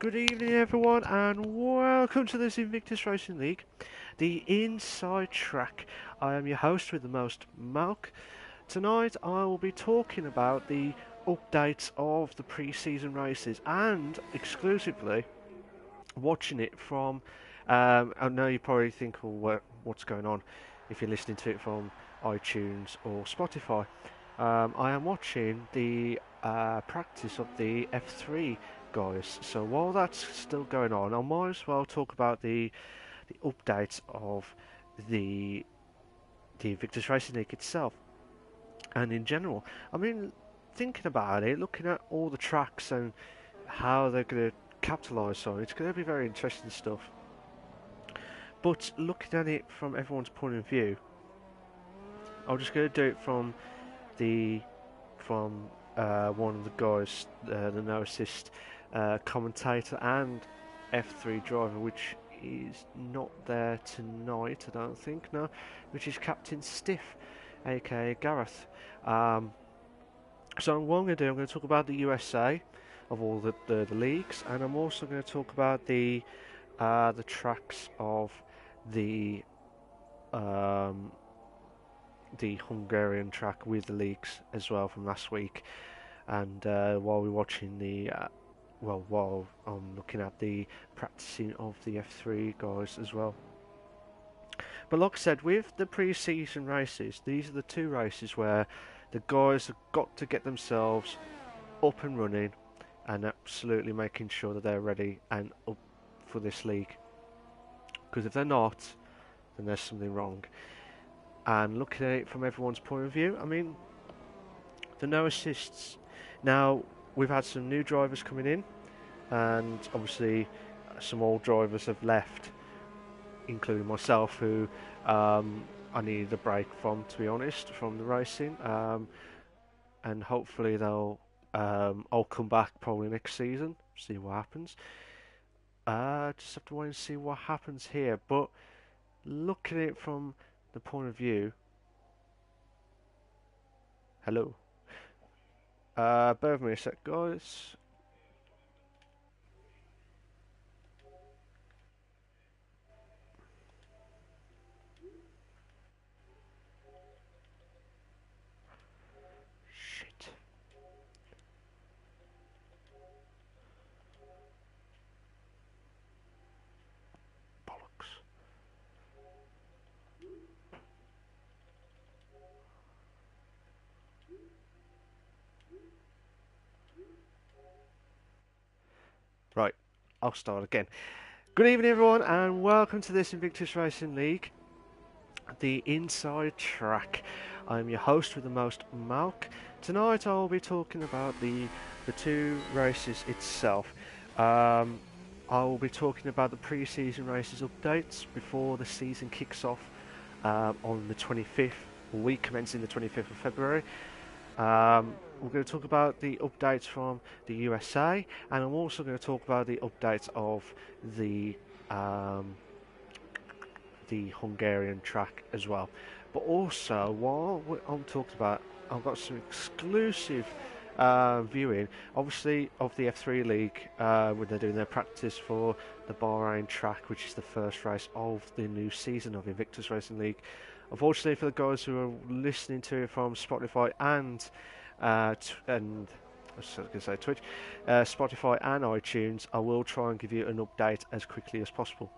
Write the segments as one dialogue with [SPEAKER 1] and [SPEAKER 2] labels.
[SPEAKER 1] Good evening, everyone, and welcome to this Invictus Racing League, the Inside Track. I am your host with the most, Malk. Tonight, I will be talking about the updates of the pre-season races and exclusively watching it from. I know you probably think, well, what's going on if you're listening to it from iTunes or Spotify. I am watching the practice of the F3 guys. So while that's still going on, I might as well talk about the updates of the the Invictus Racing League itself and in general. I mean, thinking about it, looking at all the tracks and how they're going to capitalise on it, it's going to be very interesting stuff. But looking at it from everyone's point of view, I'm just going to do it from the from one of the guys, the no assist commentator and F3 driver, which is not there tonight, I don't think, no, which is Captain Stiff, aka Gareth. Um, so what I'm going to do, I'm going to talk about the USA of all the leagues, and I'm also going to talk about the tracks of the um, the Hungarian track with the leagues as well from last week. And while we're watching while I'm looking at the practicing of the F3 guys as well. But like I said, with the pre-season races, these are the two races where the guys have got to get themselves up and running and absolutely making sure that they're ready and up for this league. Because if they're not, then there's something wrong. And looking at it from everyone's point of view, I mean, the no assists. Now, we've had some new drivers coming in, and obviously some old drivers have left, including myself, who I needed a break from, to be honest, from the racing. And hopefully I'll come back probably next season, see what happens. Just have to wait and see what happens here. But looking at it from the point of view, hello. Bear with me a sec, guys. Shit. Bollocks. Right, I'll start again. Good evening, everyone, and welcome to this Invictus Racing League, the Inside Track. I'm your host with the most, Malk. Tonight I'll be talking about the two races itself. I will be talking about the pre-season races updates before the season kicks off on the 25th, week commencing the 25th of February. We're going to talk about the updates from the USA, and I'm also going to talk about the updates of the um, the Hungarian track as well. But also, while I'm talking about, I've got some exclusive viewing, obviously, of the F3 League when they're doing their practice for the Bahrain track, which is the first race of the new season of Invictus Racing League. Unfortunately, for the guys who are listening to it from Spotify and I was going to say Twitch, Spotify and iTunes, I will try and give you an update as quickly as possible.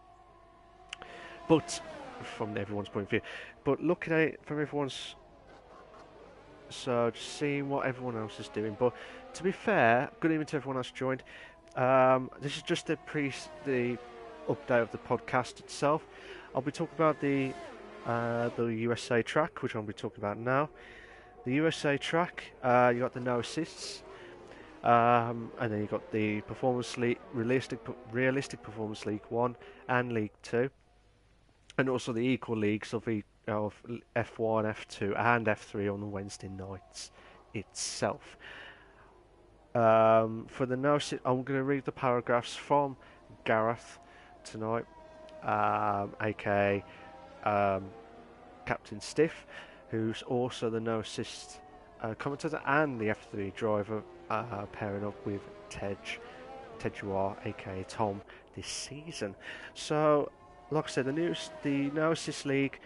[SPEAKER 1] But from everyone's point of view, but looking at it from everyone's, so just seeing what everyone else is doing. But to be fair, good evening to everyone else joined. This is just the update of the podcast itself. I'll be talking about the USA track, which I'll be talking about now. The USA track, you got the no assists, and then you got the Performance League, Realistic Performance League 1 and League 2, and also the equal leagues of F1, F2, and F3 on the Wednesday nights itself. For the no assist, I'm going to read the paragraphs from Gareth tonight, aka Captain Stiff, who's also the no assist commentator and the F3 driver, pairing up with Tej Tedua, aka Tom, this season. So, like I said, the No Assist League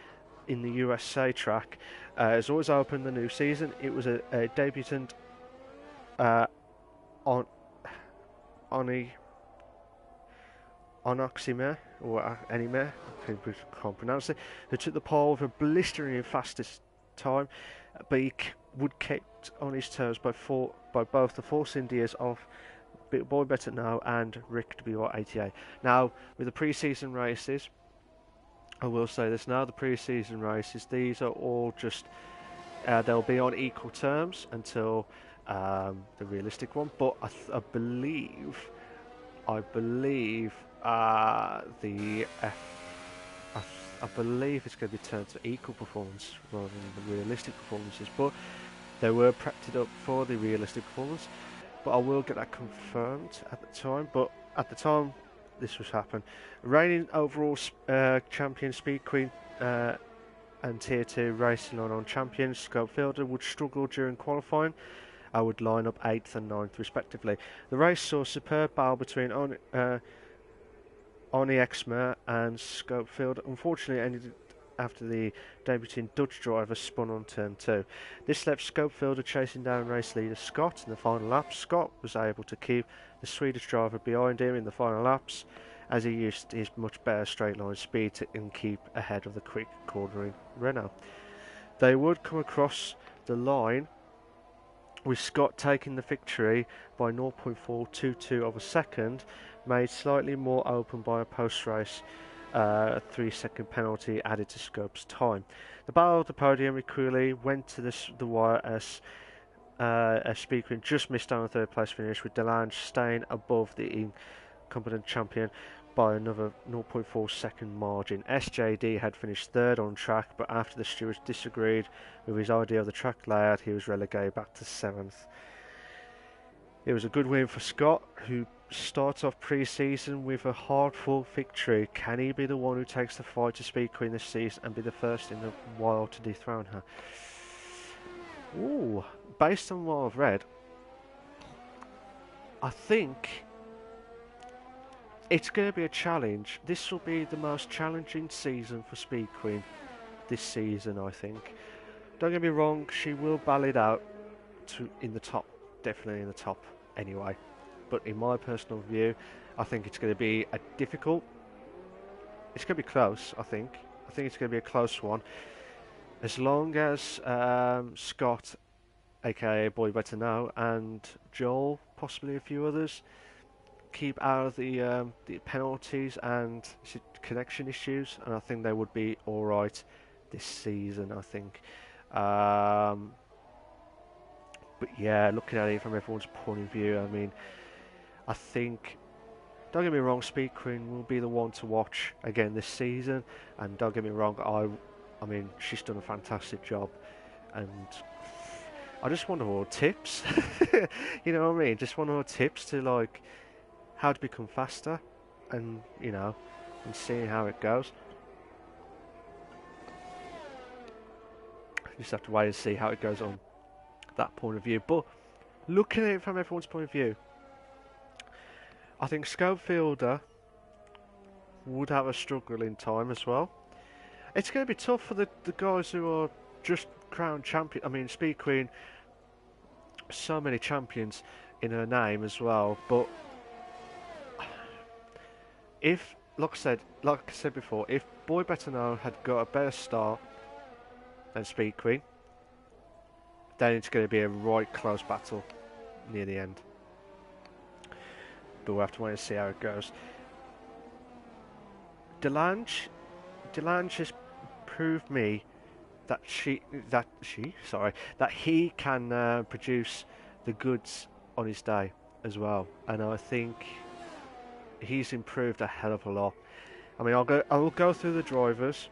[SPEAKER 1] in the USA track has always opened the new season. It was a debutant on Oni Onoxime or Anime, I can't pronounce it, who took the pole with a blistering fastest time, but he would kept on his toes by both the Force Indias of Boy Better Know and Rick WR88. Now, with the pre-season races, I will say this now, the pre-season races, these are all just, they'll be on equal terms until the realistic one, but I believe the I believe it's going to be turned to equal performance rather than the realistic performances, but they were prepped it up for the realistic performance, but I will get that confirmed at the time. But at the time this was happening, reigning overall champion Speed Queen and Tier 2 Racing on champion Scopefielder would struggle during qualifying. I would line up 8th and 9th respectively. The race saw a superb battle between Oni Exmer and Scopefield. Unfortunately, ended after the debuting Dutch driver spun on turn 2. This left Scopefielder chasing down race leader Scott in the final lap. Scott was able to keep the Swedish driver behind him in the final laps, as he used his much better straight line speed and keep ahead of the quick cornering Renault. They would come across the line with Scott taking the victory by 0.422 of a second, made slightly more open by a post-race 3-second penalty added to Scope's time. The battle of the podium equally went to the wire as Speed Queen just missed on a third place finish, with Delange staying above the incumbent champion by another 0.4 second margin. SJD had finished third on track, but after the stewards disagreed with his idea of the track layout, he was relegated back to 7th. It was a good win for Scott, who starts off pre-season with a hard-fought victory. Can he be the one who takes the fight to Speed Queen this season and be the first in the wild to dethrone her? Ooh, based on what I've read, I think it's going to be a challenge. This will be the most challenging season for Speed Queen this season, I think. Don't get me wrong, she will battle it out in the top, definitely in the top anyway. But in my personal view, I think it's going to be a difficult. It's going to be close, I think. I think it's going to be a close one. As long as Scott, aka Boy Better Know, and Joel, possibly a few others, keep out of the penalties and connection issues, and I think they would be alright this season, I think. But yeah, looking at it from everyone's point of view, I mean, I think, don't get me wrong, Speed Queen will be the one to watch again this season, and don't get me wrong, I mean, she's done a fantastic job, and I just want more tips, you know what I mean, just want more tips to, like, how to become faster, and, you know, and seeing how it goes. Just have to wait and see how it goes on that point of view, but looking at it from everyone's point of view, I think Scopefielder would have a struggle in time as well. It's going to be tough for the guys who are just crowned champion. I mean, Speed Queen, so many champions in her name as well, but if, like I said before, if Boy Better Know had got a better start than Speed Queen, then it's going to be a right close battle near the end. But we'll have to wait and see how it goes. Delange has proved me that he can produce the goods on his day as well, and I think he's improved a hell of a lot. I mean, I will go through the drivers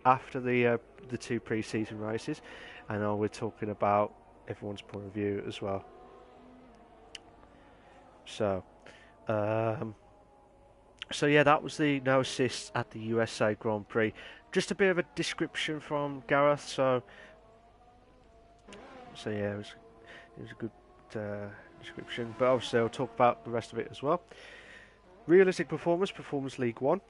[SPEAKER 1] after the 2 pre-season races, and we're talking about everyone's point of view as well. So yeah, that was the no assists at the USA Grand Prix. Just a bit of a description from Gareth. So yeah, it was a good description, but obviously I'll talk about the rest of it as well. Realistic Performance, Performance League 1.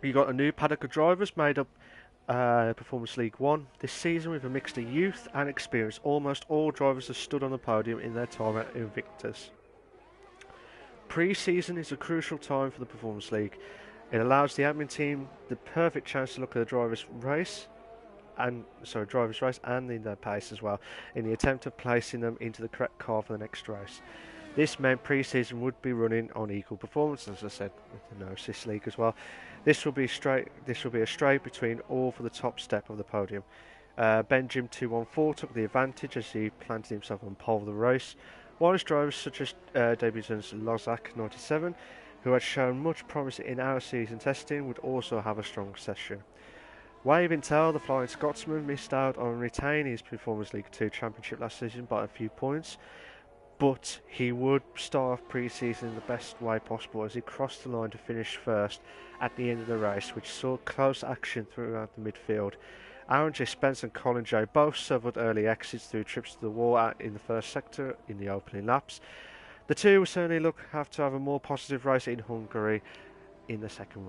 [SPEAKER 1] You got a new paddock of drivers made up Performance League 1 this season with a mix of youth and experience. Almost all drivers have stood on the podium in their time at Invictus. Pre-season is a crucial time for the Performance League. It allows the admin team the perfect chance to look at the drivers' race and in their pace as well, in the attempt of placing them into the correct car for the next race. This meant pre-season would be running on equal performance, as I said, with the No Assist League as well. This will be a straight between all for the top step of the podium. Benjim 214 took the advantage as he planted himself on pole of the race, whilst drivers such as debutants Lozak 97, who had shown much promise in our season testing, would also have a strong session. Wave Intel, the Flying Scotsman, missed out on retaining his Performance League 2 championship last season by a few points, but he would start off pre-season in the best way possible as he crossed the line to finish first at the end of the race, which saw close action throughout the midfield. Aaron J. Spence and Colin J. both suffered early exits through trips to the wall in the first sector in the opening laps. The two will certainly have to have a more positive race in Hungary in the second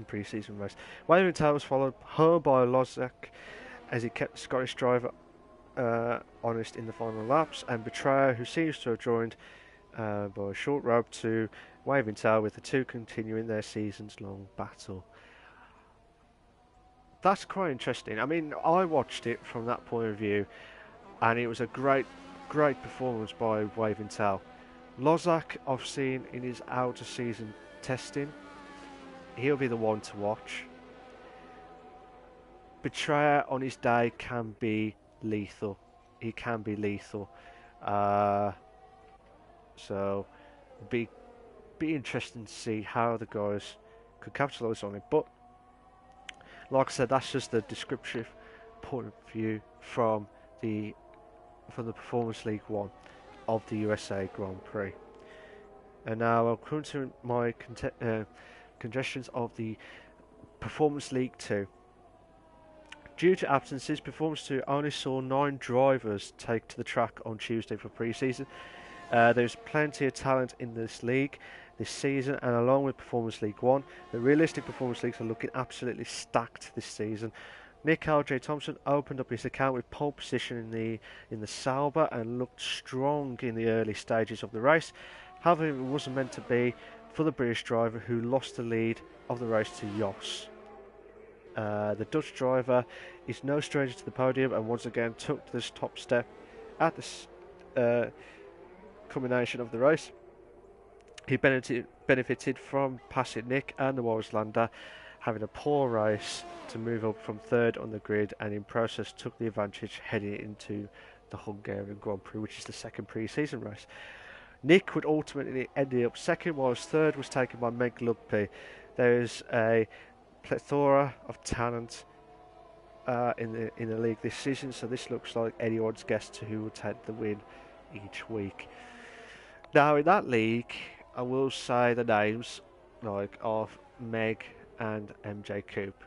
[SPEAKER 1] pre-season race. Waving Tail was followed home by Lozak as he kept the Scottish driver honest in the final laps, and Betrayer, who seems to have joined by a short rope to Waving Tail, with the two continuing their season's long battle. That's quite interesting. I mean, I watched it from that point of view, and it was a great performance by Waving Tail. Lozak, I've seen in his outer season testing, he'll be the one to watch. Betrayer on his day can be lethal. He can be lethal. So be interesting to see how the guys could capitalise on it. But like I said, that's just the descriptive point of view from the Performance League 1 of the USA Grand Prix. And now I'll come to my congestions of the Performance League 2. Due to absences, Performance 2 only saw 9 drivers take to the track on Tuesday for pre-season. There's plenty of talent in this league this season, and along with Performance League 1, the realistic Performance Leagues are looking absolutely stacked this season. Nick L.J. Thompson opened up his account with pole position in the Sauber and looked strong in the early stages of the race. However, it wasn't meant to be for the British driver, who lost the lead of the race to Jos. The Dutch driver is no stranger to the podium and once again took this top step at this culmination of the race. He benefited from passing Nick and the Walslander, having a poor race to move up from third on the grid, and in process took the advantage heading into the Hungarian Grand Prix, which is the second pre-season race. Nick would ultimately end up second, whilst third was taken by Meg Lugby. There is a plethora of talent in the league this season, so this looks like anyone's guess to who will take the win each week. Now, in that league, I will say the names of Meg and MJ Coop.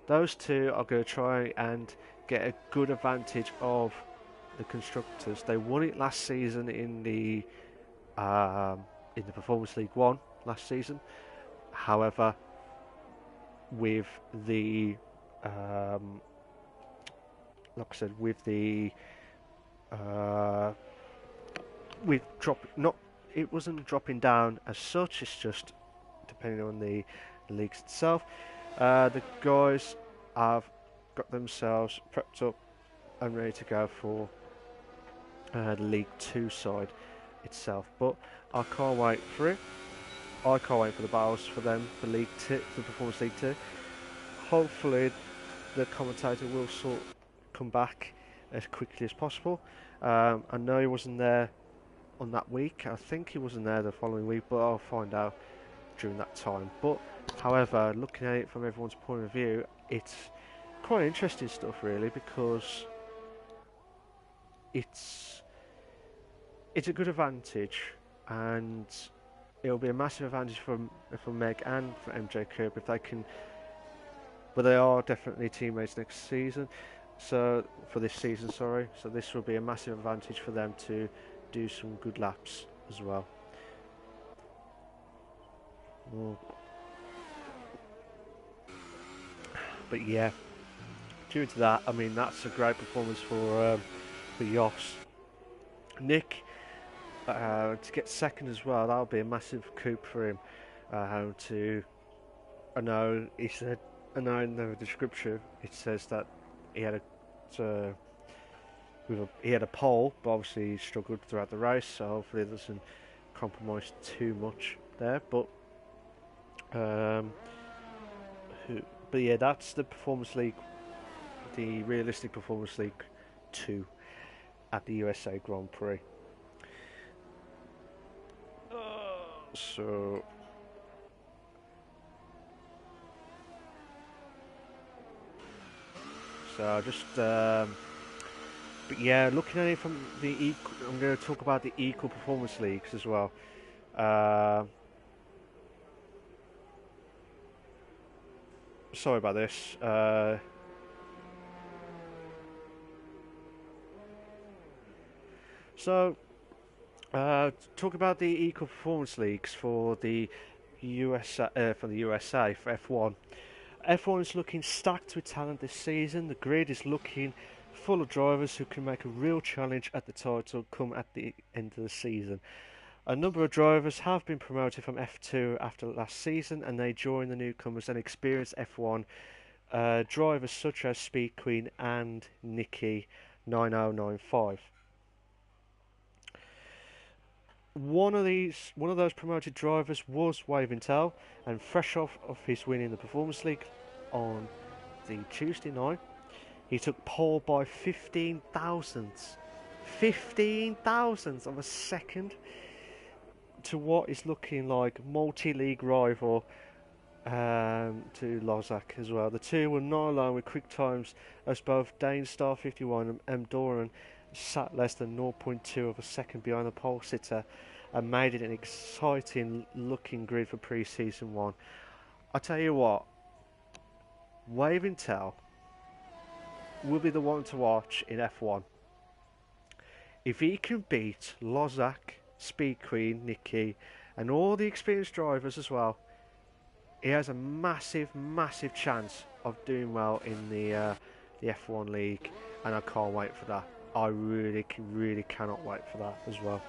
[SPEAKER 1] Those two are going to try and get a good advantage of the constructors. They won it last season in the Performance League 1 last season. However, with the it wasn't dropping down as such. It's just depending on the leagues itself. The guys have got themselves prepped up and ready to go for the League 2 side itself. But I can't wait for it. I can't wait for the battles for them for League 2, for Performance League 2. Hopefully, the commentator will come back as quickly as possible. I know he wasn't there on that week. I think he wasn't there the following week, but I'll find out during that time. But however, looking at it from everyone's point of view, it's quite interesting stuff, really, because it's a good advantage, and it'll be a massive advantage for Meg and for MJ Coop if they can. But they are definitely teammates next season, So for this season, sorry. So this will be a massive advantage for them to do some good laps as well. Mm. But yeah, due to that, I mean that's a great performance for Jos. Nick to get second as well. That'll be a massive coup for him. To I know he said. I know in the description it says that he had a he had a pole, but obviously he struggled throughout the race. So hopefully it doesn't compromise too much there. Um, who, but yeah, that's the Performance League, the realistic Performance League 2 at the USA Grand Prix. So just but yeah, looking at it from the equal, I'm going to talk about the equal performance leagues as well. Uh, Sorry about this. So talk about the equal performance leagues for the USA for F1. F1 is looking stacked with talent this season. The grid is looking full of drivers who can make a real challenge at the title come at the end of the season. A number of drivers have been promoted from F2 after last season, and they join the newcomers and experienced F1 drivers such as Speed Queen and Nikki 9095. One of those promoted drivers was Waventel, and fresh off of his win in the Performance League on the Tuesday night, he took pole by 15 thousandths of a second to what is looking like multi-league rival to Lozak as well. The two were not alone with quick times as both Dane Star 51 and M. Doran sat less than 0.2 of a second behind the pole sitter and made it an exciting looking grid for pre-season 1. I tell you what, Waventel will be the one to watch in F1. If he can beat Lozak, Speed Queen, Nikki and all the experienced drivers as well, he has a massive chance of doing well in the F1 league, and I can't wait for that. I really cannot wait for that as well.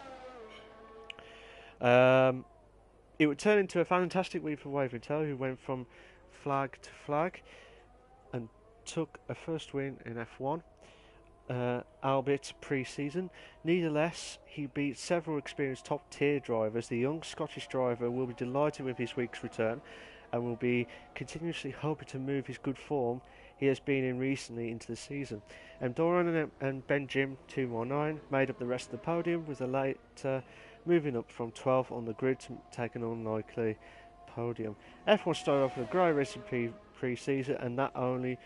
[SPEAKER 1] It would turn into a fantastic week for Waventel, who went from flag to flag and took a first win in F1, albeit pre-season. Nevertheless, he beat several experienced top-tier drivers. The young Scottish driver will be delighted with his week's return and will be continuously hoping to move his good form he has been in recently into the season. Doran and Ben Jim 219 made up the rest of the podium, with the later moving up from 12th on the grid to take an unlikely podium. F1 started off with a great racing pre-season, and that only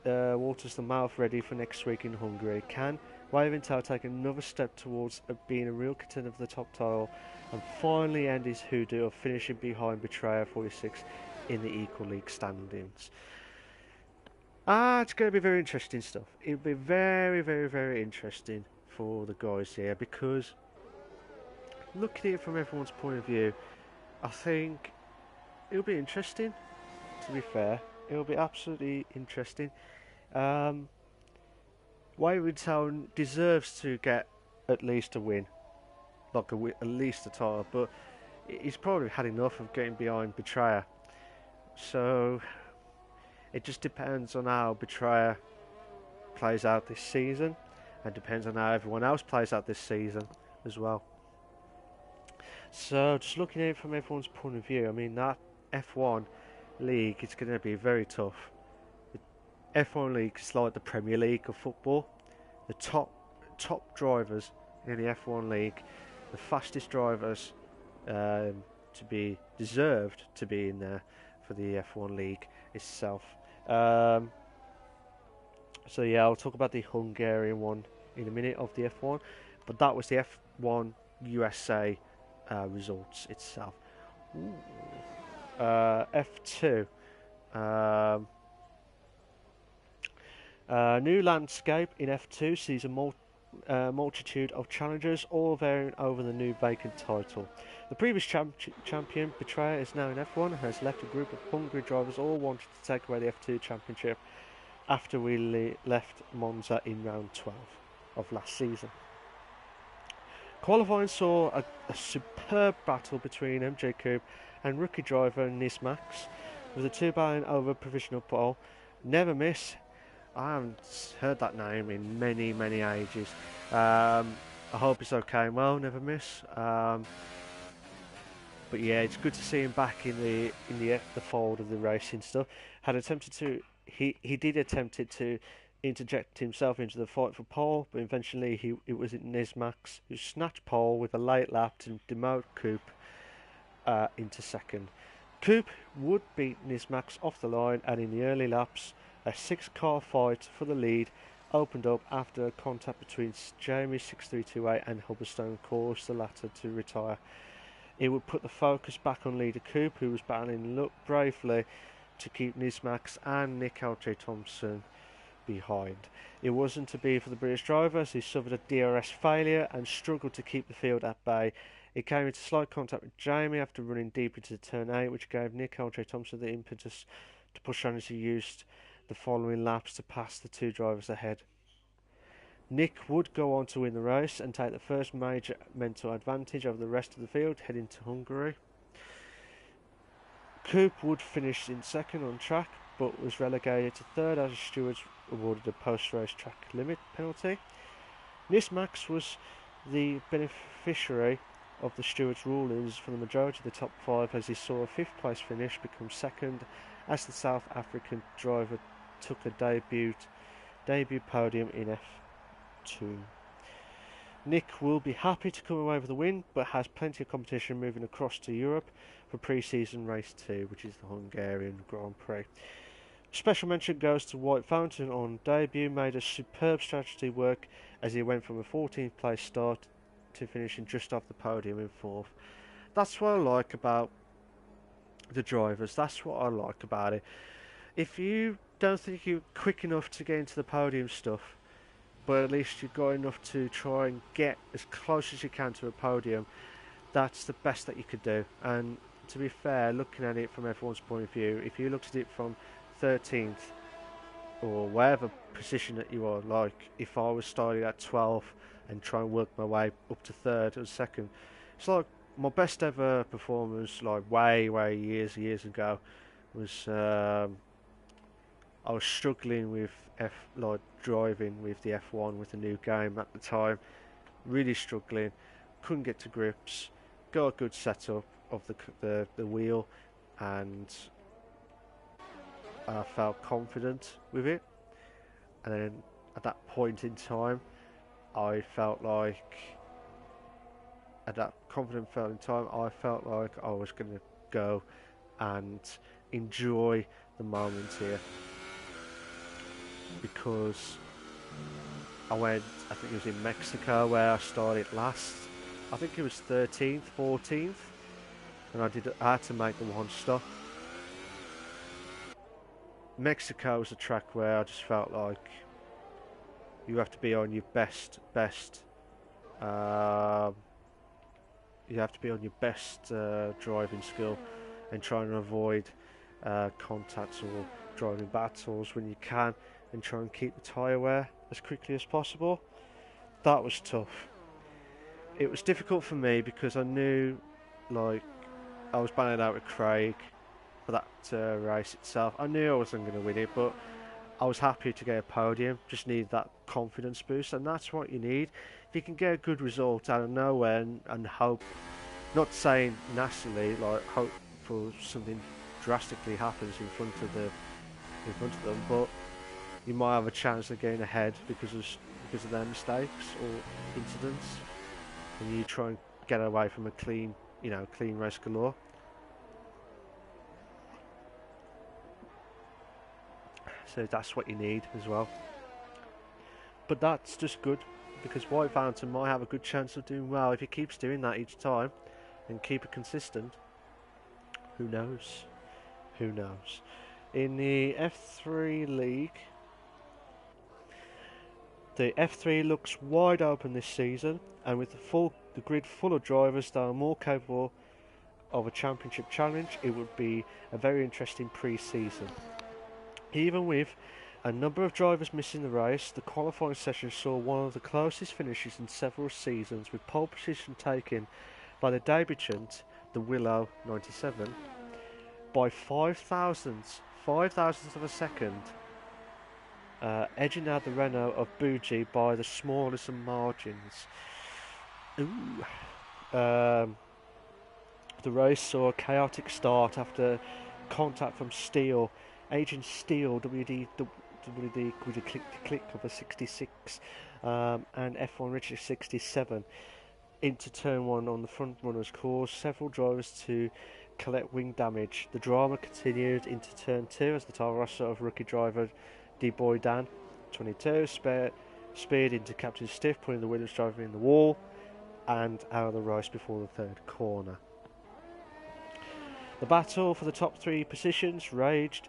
[SPEAKER 1] waters the mouth ready for next week in Hungary. Can Waventel take another step towards being a real contender for the top title and finally end his hoodoo of finishing behind Betrayer 46 in the Equal League standings? It's going to be very interesting stuff. It'll be very interesting for the guys here, because looking at it from everyone's point of view, I think it'll be interesting. To be fair, it'll be absolutely interesting. Waventown deserves to get at least a win, like at least a title, but he's probably had enough of getting behind Betrayer. So it just depends on how Betrayer plays out this season, and depends on how everyone else plays out this season as well. So just looking at it from everyone's point of view, I mean, that F1 league is going to be very tough. The F1 league is like the Premier League of football. The top drivers in the F1 league, the fastest drivers to be deserved to be in there for the F1 league itself. So yeah, I'll talk about the Hungarian one in a minute of the F1, but that was the F1 USA results itself. F2. New landscape in F2 sees a multitude of challengers, all varying over the new vacant title. The previous champion, Betrayer, is now in F1 and has left a group of hungry drivers all wanting to take away the F2 championship after we left Monza in round 12 of last season. Qualifying saw a superb battle between MJ Coupe and rookie driver Nis Max, with the two battling over provisional pole. Never Miss. I haven't heard that name in many ages. I hope it's okay and well, Never Miss. But yeah, it's good to see him back in the fold of the racing stuff. He did attempt to interject himself into the fight for pole, but eventually it was Nismax who snatched pole with a late lap to demote Coupe into second. Coupe would beat Nismax off the line, and in the early laps, a 6-car fight for the lead opened up after a contact between Jamie 6328 and Hubberstone caused the latter to retire. It would put the focus back on leader Coupe, who was battling bravely to keep Nismax and Nick L.J. Thompson behind. It wasn't to be for the British driver, as he suffered a DRS failure and struggled to keep the field at bay. It came into slight contact with Jamie after running deep into turn 8, which gave Nick L.J. Thompson the impetus to push on as he used the following laps to pass the two drivers ahead. Nick would go on to win the race and take the first major mental advantage over the rest of the field heading to Hungary. Coupe would finish in second on track, but was relegated to third as stewards awarded a post-race track limit penalty. Nismax was the beneficiary of the stewards' rulings for the majority of the top 5, as he saw a 5th place finish become second as the South African driver took a debut podium in F2. Nick will be happy to come away with the win, but has plenty of competition moving across to Europe for pre-season race 2, which is the Hungarian Grand Prix. Special mention goes to White Fountain on debut, made a superb strategy work as he went from a 14th place start to finishing just off the podium in 4th. That's what I like about the drivers, that's what I like about it. If you don't think you're quick enough to get into the podium stuff, but at least you've got enough to try and get as close as you can to a podium, that's the best that you could do. And to be fair, looking at it from everyone's point of view, if you looked at it from 13th or whatever position that you are, like if I was starting at 12th and try and work my way up to 3rd or 2nd, it's like my best ever performance, like way years ago, was I was struggling with driving with the F1 with the new game at the time, really struggling, couldn't get to grips, got a good setup of the wheel, and I felt confident with it. And then at that point in time, I felt like I felt like I was going to go and enjoy the moment here, because I think it was in Mexico where I started last. I think it was 13th, 14th, and I had to make the one stop. Mexico was a track where I just felt like you have to be on your best. You have to be on your best driving skill and trying to avoid contacts or driving battles when you can, and try and keep the tyre wear as quickly as possible. That was tough. It was difficult for me because I knew, like, I was battling out with Craig for that race itself. I knew I wasn't going to win it, but I was happy to get a podium. Just need that confidence boost, and that's what you need. If you can get a good result out of nowhere and hope, not saying nastily, like hope for something drastically happens in front of them, but you might have a chance of getting ahead because of their mistakes or incidents, and you try and get away from a clean race galore. So that's what you need as well. But that's just good, because White Fountain might have a good chance of doing well if he keeps doing that each time and keep it consistent. Who knows? In the F3 League, The F3 looks wide open this season, and with the grid full of drivers that are more capable of a championship challenge, it would be a very interesting pre-season. Even with a number of drivers missing the race, the qualifying session saw one of the closest finishes in several seasons, with pole position taken by the debutant, the Willow 97, by 5 thousandths of a second, edging out the Renault of Bougie by the smallest of margins. The race saw a chaotic start after contact from Steele, Agent Steele, WD with a click of a 66, and F1 Richard 67 into turn 1 on the front runners caused several drivers to collect wing damage. The drama continued into turn 2 as the Toro Rosso of rookie driver D-Boy Dan 22 speared into Captain Stiff, putting the Williams driver in the wall and out of the race before the third corner. The battle for the top 3 positions raged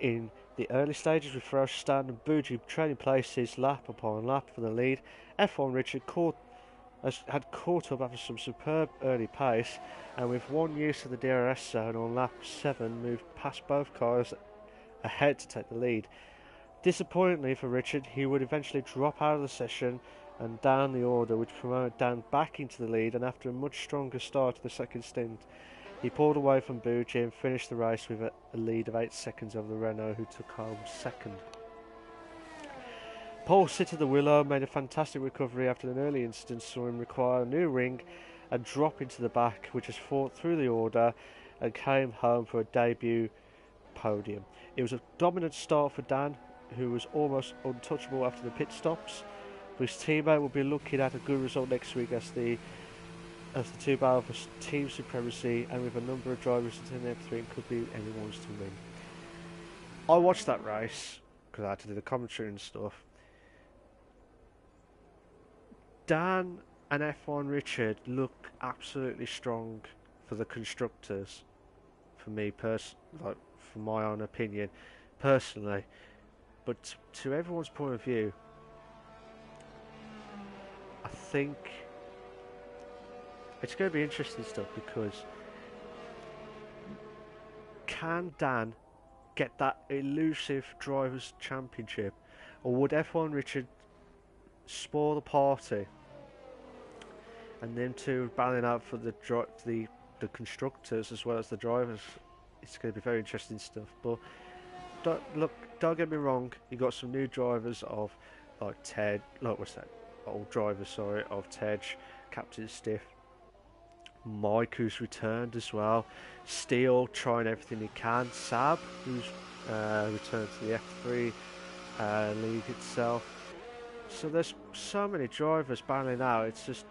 [SPEAKER 1] in the early stages, with ferocious stand and Bougie trading places lap upon lap for the lead. F1 Richard had caught up after some superb early pace, and with one use of the DRS zone on lap 7 moved past both cars ahead to take the lead. Disappointingly for Richard, he would eventually drop out of the session and down the order, which promoted Dan back into the lead, and after a much stronger start to the second stint, he pulled away from Bougie and finished the race with a lead of 8 seconds over the Renault, who took home second. Paul Sitter the Willow made a fantastic recovery after an early incident saw him require a new ring and drop into the back, which has fought through the order and came home for a debut podium. It was a dominant start for Dan, who was almost untouchable after the pit stops. But his teammate will be looking at a good result next week as the two battle for team supremacy, and with a number of drivers in the F3, it could be anyone's to win. I watched that race because I had to do the commentary and stuff. Dan and F1 Richard look absolutely strong for the constructors. For me, from my own opinion, personally, but to everyone's point of view, I think it's going to be interesting stuff, because can Dan get that elusive Drivers' Championship, or would F1 Richard spoil the party and them two battling out for the constructors as well as the drivers? It's going to be very interesting stuff. But don't get me wrong, you got some new drivers of Ted, old drivers, of Tej, Captain Stiff, Mike, who's returned as well, Steele trying everything he can, Sab, who's returned to the F3 league itself. So there's so many drivers battling out. It's just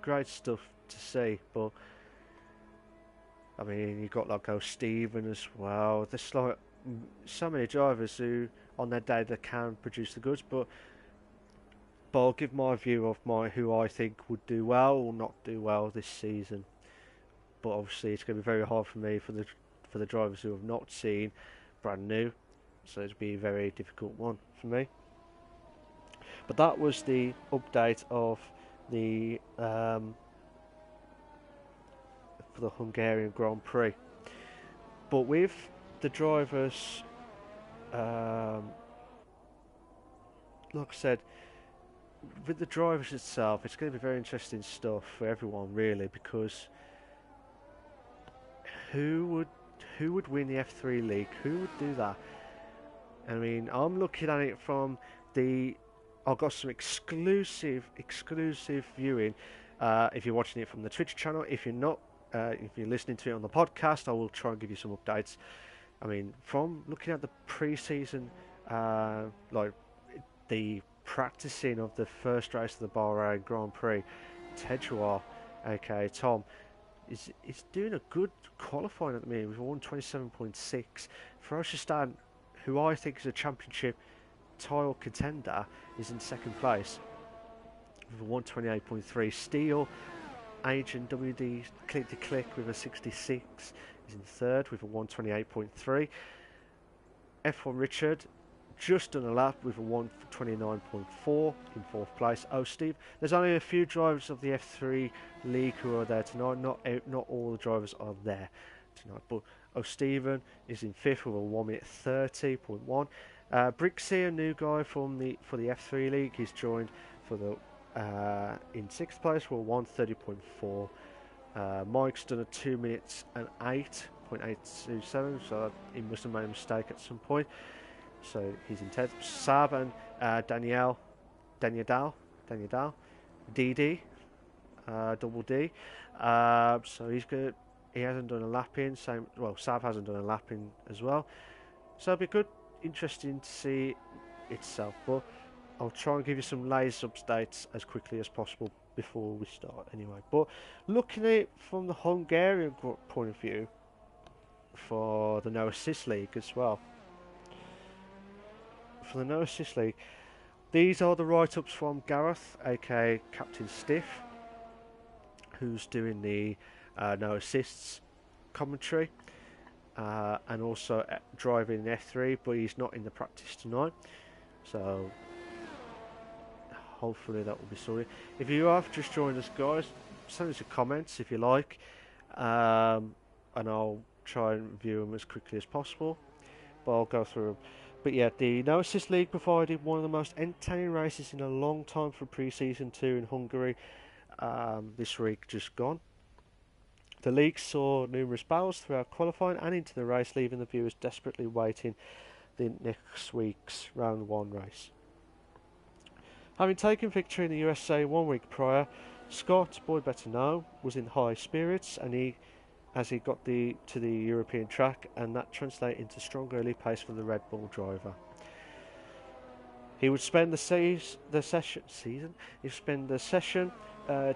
[SPEAKER 1] great stuff to see. But I mean, you got Stephen as well. There's so many drivers who, on their day, they can produce the goods. But I'll give my view of who I think would do well or not do well this season. But obviously, it's going to be very hard for me for the drivers who have not seen, brand new. So it'll be a very difficult one for me. But that was the update of the for the Hungarian Grand Prix. But with the drivers, like I said, with the drivers itself, it's going to be very interesting stuff for everyone, really, because who would win the F3 league? Who would do that? I mean, I'm looking at it from I've got some exclusive viewing. If you're watching it from the Twitch channel, if you're not, if you're listening to it on the podcast, I will try and give you some updates. I mean, from looking at the pre-season, like the practicing of the first race of the Bahrain Grand Prix, Tejuar, aka Tom, is doing a good qualifying at the minute with 127.6. Ferocious Stan, who I think is a championship title contender, is in second place with a 128.3. Steele, Agent WD Click to Click with a 66 is in third with a 128.3. F1 Richard just done a lap with a 1:29.4 in fourth place. Oh, Steve, there's only a few drivers of the F3 League who are there tonight. Not all the drivers are there tonight, but O'Stephen is in fifth with a 1:30.1 30.1. Brixie, a new guy for the F3 League, he's joined for the in sixth place for 1:30.4. Mike's done a 2 minutes and 8.827, so he must have made a mistake at some point. So he's in 10th. Sab and Daniel Dahl, DD, double D. So he's good. He hasn't done a lap in. Sab hasn't done a lap in as well. So it'll be good, interesting to see itself. But I'll try and give you some latest updates as quickly as possible before we start anyway. But looking at it from the Hungarian point of view for the No Assist League as well. For the No Assist League, these are the write-ups from Gareth, aka Captain Stiff, who's doing the No Assists commentary and also driving F3, but he's not in the practice tonight, so hopefully that will be sorted. If you have just joined us, guys, send us your comments if you like, and I'll try and review them as quickly as possible, but I'll go through them. But yeah, the No Assist League provided one of the most entertaining races in a long time for pre-season 2 in Hungary this week just gone. The league saw numerous battles throughout qualifying and into the race, leaving the viewers desperately waiting the next week's round 1 race. Having taken victory in the USA 1 week prior, Scott, boy better know, was in high spirits and he got to the European track, and that translated into strong early pace for the Red Bull driver. He would spend the session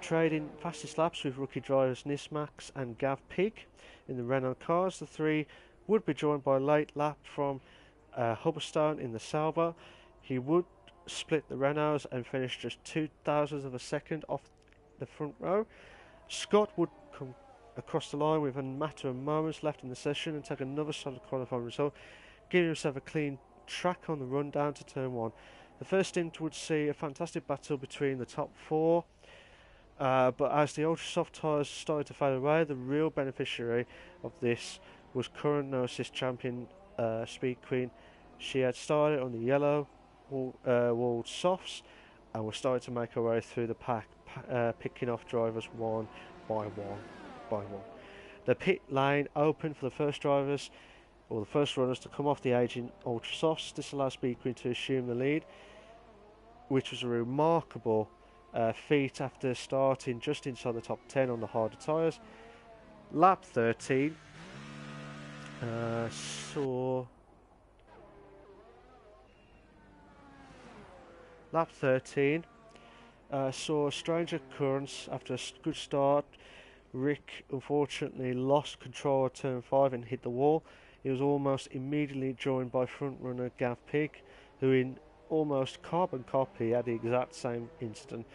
[SPEAKER 1] trading fastest laps with rookie drivers Nismax and Gav Pig in the Renault cars. The three would be joined by a late lap from Hubberstone in the Sauber. He would split the Renaults and finish just 0.02 of a second off the front row. Scott would come across the line with a matter of moments left in the session and take another solid qualifying result, giving himself a clean track on the run down to turn 1. The first stint would see a fantastic battle between the top 4, but as the ultra soft tyres started to fade away, the real beneficiary of this was current No Assist champion Speed Queen. She had started on the yellow walled softs and was starting to make her way through the pack, picking off drivers one by one. The pit lane opened for the first runners to come off the aging ultra softs. This allowed Speed Queen to assume the lead, which was a remarkable feat after starting just inside the top 10 on the harder tyres. Lap 13 saw a strange occurrence. After a good start, Rick unfortunately lost control at turn 5 and hit the wall. He was almost immediately joined by front runner Gav Pig, who in almost carbon copy had the exact same incident.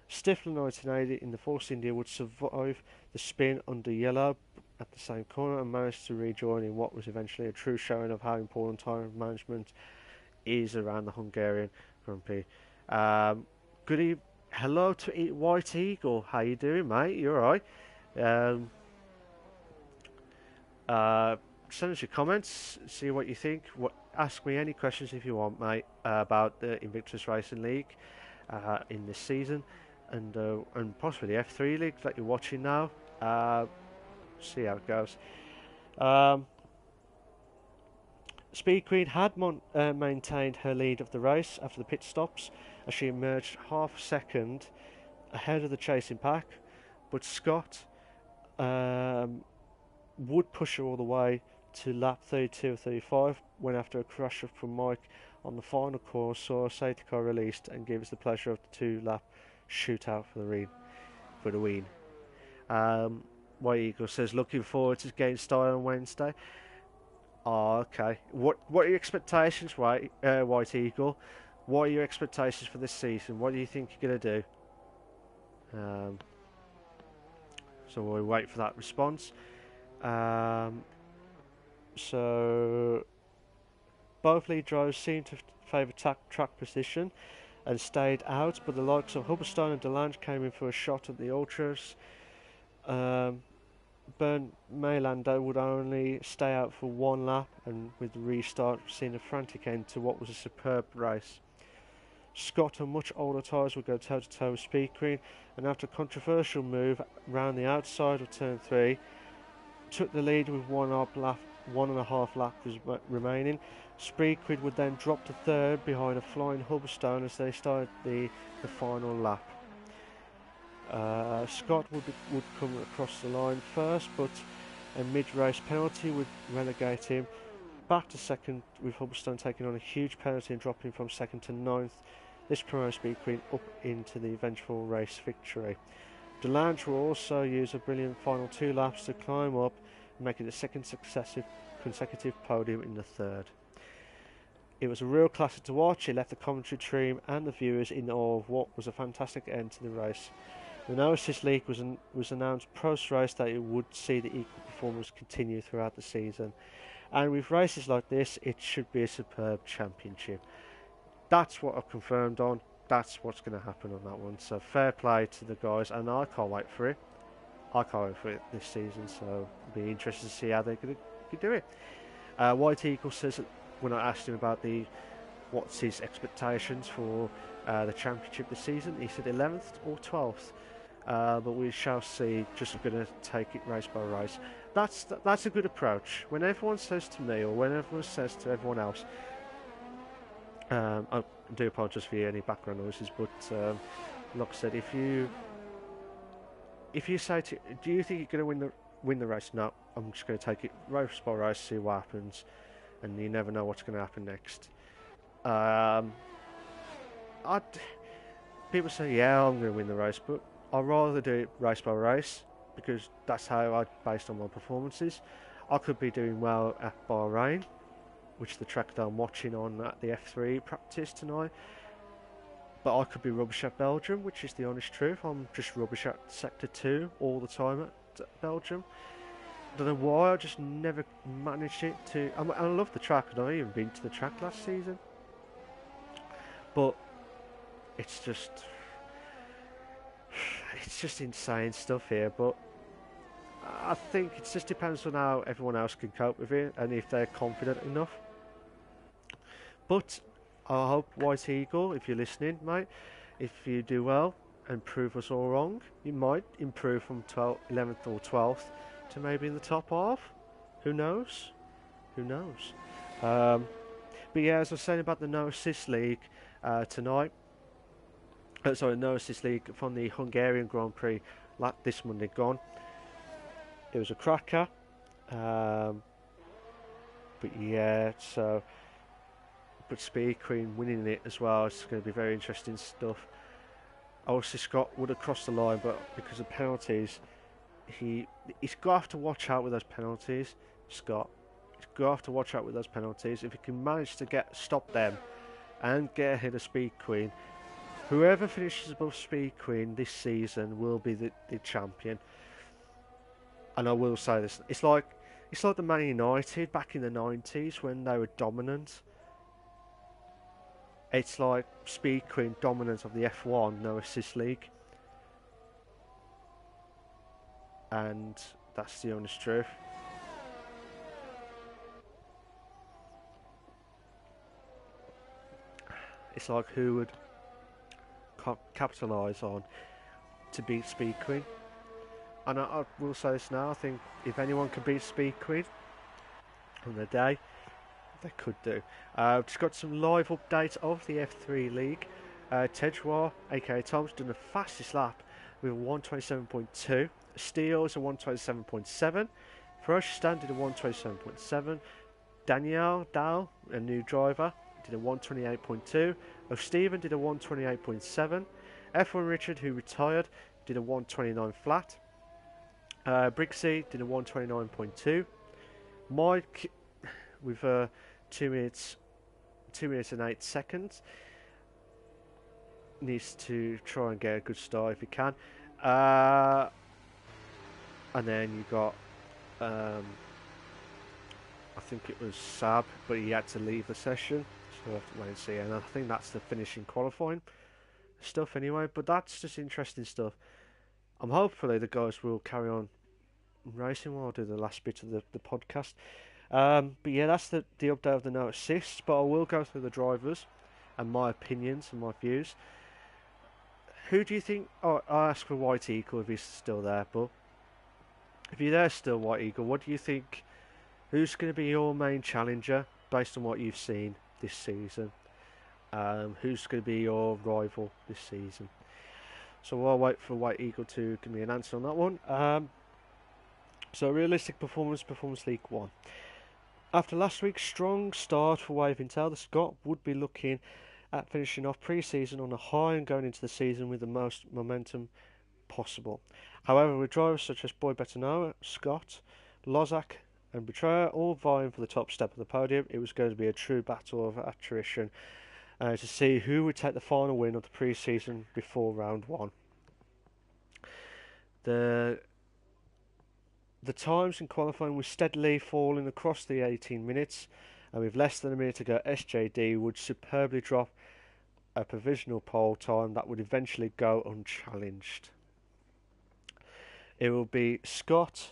[SPEAKER 1] Stifler 1980 in the Force India would survive the spin under yellow at the same corner and managed to rejoin in what was eventually a true showing of how important tyre management is around the Hungarian Grand Prix. Hello to White Eagle. How you doing, mate? You alright? Send us your comments, see what you think. Ask me any questions if you want, mate, about the Invictus Racing League in this season, and possibly the F3 League that you're watching now. See how it goes. Speed Queen had maintained her lead of the race after the pit stops, as she emerged half a second ahead of the chasing pack, but Scott would push her all the way to lap 32 or 35 when, after a crash from Mike on the final course, saw a safety car released and gave us the pleasure of the 2-lap shootout for the win. White Eagle says, looking forward to getting started on Wednesday. Oh, okay. What are your expectations, White Eagle? What are your expectations for this season? What do you think you're going to do? So we'll wait for that response. So both lead drivers seem to favoured track position and stayed out, but the likes of Hubberstone and Delange came in for a shot at the ultras. Bernd Mailander would only stay out for one lap, and with the restart seeing a frantic end to what was a superb race. Scott, on much older tyres, would go toe-to-toe with Speed Queen, and after a controversial move round the outside of turn 3, took the lead with 1.5 laps remaining. Speed Queen would then drop to third behind a flying Hubberstone as they started the final lap. Scott would come across the line first, but a mid-race penalty would relegate him back to second, with Hubberstone taking on a huge penalty and dropping from second to ninth. This promotes Speed Queen up into the eventual race victory. Delange will also use a brilliant final 2 laps to climb up, making the second consecutive podium in the third. It was a real classic to watch. It left the commentary team and the viewers in awe of what was a fantastic end to the race. The No Assist League was announced post-race that it would see the equal performance continue throughout the season. And with races like this, it should be a superb championship. That's what I've confirmed on. That's what's going to happen on that one. So fair play to the guys, and I can't wait for it. I can't wait for it this season, so it'll be interesting to see how they're going to do it. White Eagle says, when I asked him about what's his expectations for the championship this season, he said 11th or 12th. But we shall see. Just going to take it race by race. That's a good approach. When everyone says to me, or when everyone says to everyone else, I do apologise for any background noises, but like I said, if you say to, do you think you're going to win the race? No, I'm just going to take it race by race, see what happens, and you never know what's going to happen next. People say, yeah, I'm going to win the race, but I'd rather do it race by race, because that's how I based on my performances. I could be doing well at Bahrain, which is the track that I'm watching on at the F3 practice tonight, but I could be rubbish at Belgium, which is the honest truth. I'm just rubbish at Sector 2 all the time at Belgium. I don't know why, I just never managed it to... I love the track, and I've even been to the track last season, but it's just insane stuff here. But I think it just depends on how everyone else can cope with it, and if they're confident enough. But I hope, White Eagle, if you're listening, mate, if you do well and prove us all wrong, you might improve from 11th or 12th to maybe in the top half. Who knows? Who knows? But yeah, as I was saying about the No Assist League tonight, No Assist League from the Hungarian Grand Prix this Monday gone. It was a cracker. But yeah, but Speed Queen winning it as well. It's going to be very interesting stuff. Obviously Scott would have crossed the line, but because of penalties, he's got to have to watch out with those penalties. Scott, he's got to have to watch out with those penalties. If he can manage to stop them and get ahead of Speed Queen, whoever finishes above Speed Queen this season will be the champion. And I will say this: it's like the Man United back in the 90s when they were dominant. It's like Speed Queen dominant of the F1 No Assist League, and that's the honest truth. It's like who would capitalise on to beat Speed Queen. And I will say this now: I think if anyone can beat Speed Queen on the day, they could do. Just got some live updates of the F3 League. Tejwar, aka Tom's, done the fastest lap with a 1:27.2. Steele is a 1:27.7. Ferocious did a 1:27.7. Danielle Dahl, a new driver, did a 1:28.2. O'Stephen did a 1:28.7. F1 Richard, who retired, did a 1:29 flat. Brixie did a 1:29.2. Mike with 2 minutes and 8 seconds needs to try and get a good start if he can. And then you got I think it was Sab, but he had to leave the session, we'll have to wait and see. And I think that's the finishing qualifying stuff anyway. But that's just interesting stuff. Hopefully the guys will carry on racing while I do the last bit of the podcast. But yeah, that's the update of the no assists. But I will go through the drivers and my opinions and my views. Who do you think? Oh, I asked for White Eagle if he's still there, but if you're there still, White Eagle, what do you think? Who's going to be your main challenger based on what you've seen this season? Who's going to be your rival this season? So I'll wait for White Eagle to give me an answer on that one. So realistic Performance League 1. After last week's strong start for Waving Tail, the Scot would be looking at finishing off pre-season on a high and going into the season with the most momentum possible. However, with drivers such as Boy Betanoa, Scott, Lozak and Betrayer all vying for the top step of the podium, it was going to be a true battle of attrition to see who would take the final win of the pre-season before round 1. The times in qualifying were steadily falling across the 18 minutes, and with less than a minute to go, SJD would superbly drop a provisional pole time that would eventually go unchallenged. It will be Scott.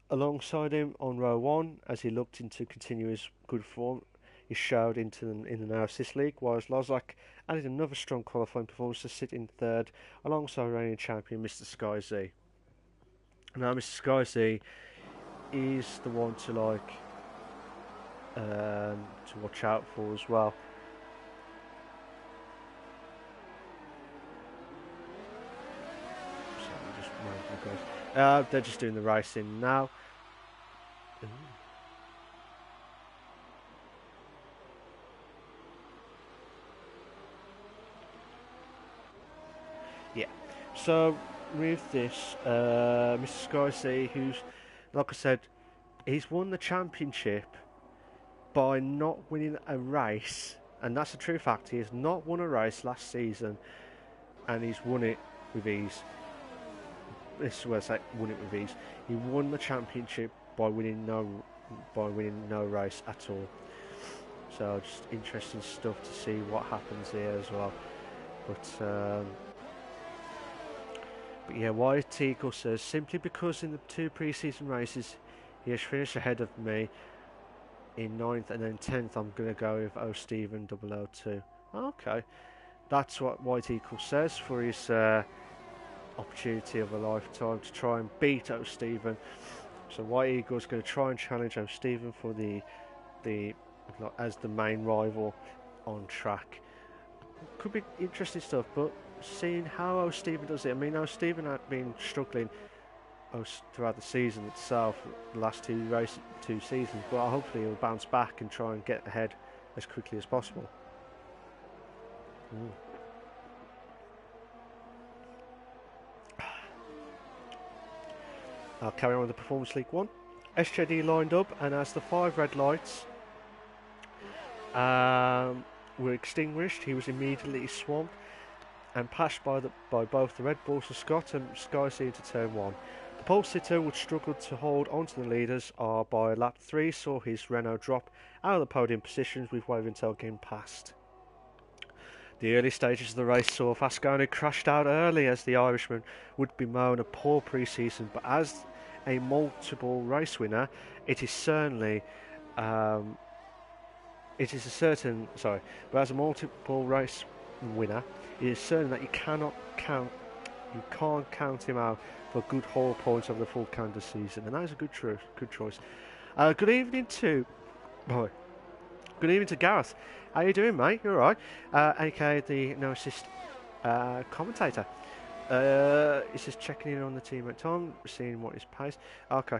[SPEAKER 1] Alongside him on row 1 as he looked into continue his good form he showed in the No Assist League, whilst Lozak added another strong qualifying performance to sit in third alongside reigning champion Mr. Sky Z. Now Mr. Sky Z is the one to watch out for as well. They're just doing the racing now. Ooh. Yeah, so with this, Mr. Sky C, who's, like I said, he's won the championship by not winning a race, and that's a true fact. He has not won a race last season, and he's won it with ease. This is where I say won it with ease. He won the championship by winning no race at all. So just interesting stuff to see what happens here as well. But yeah, White Eagle says, simply because in the 2 pre-season races he has finished ahead of me in 9th and then 10th, I'm going to go with O Stephen 002. Okay, that's what White Eagle says for his opportunity of a lifetime to try and beat O Stephen. So White Eagle is going to try and challenge O Stephen for the as the main rival on track. Could be interesting stuff, but seeing how O Stephen does it. I mean, O Stephen had been struggling throughout the season itself, the last 2 seasons, but hopefully he'll bounce back and try and get ahead as quickly as possible. I'll carry on with the Performance League 1. SJD lined up, and as the 5 red lights were extinguished, he was immediately swamped and passed by both the Red Bulls of Scott and Sky C into turn 1. The pole sitter would struggle to hold onto the leaders, by lap 3 saw his Renault drop out of the podium positions with Waving Tail getting past. The early stages of the race saw Fascone crashed out early as the Irishman would bemoan a poor pre-season, but as a multiple race winner, but as a multiple race winner, it is certain that you can't count him out for good whole points over the full calendar season, and that is a good choice. Good evening to Gareth. How you doing, mate? You alright? AKA the No Assist commentator. He's just checking in on the team at Tom, seeing what his pace. Okay.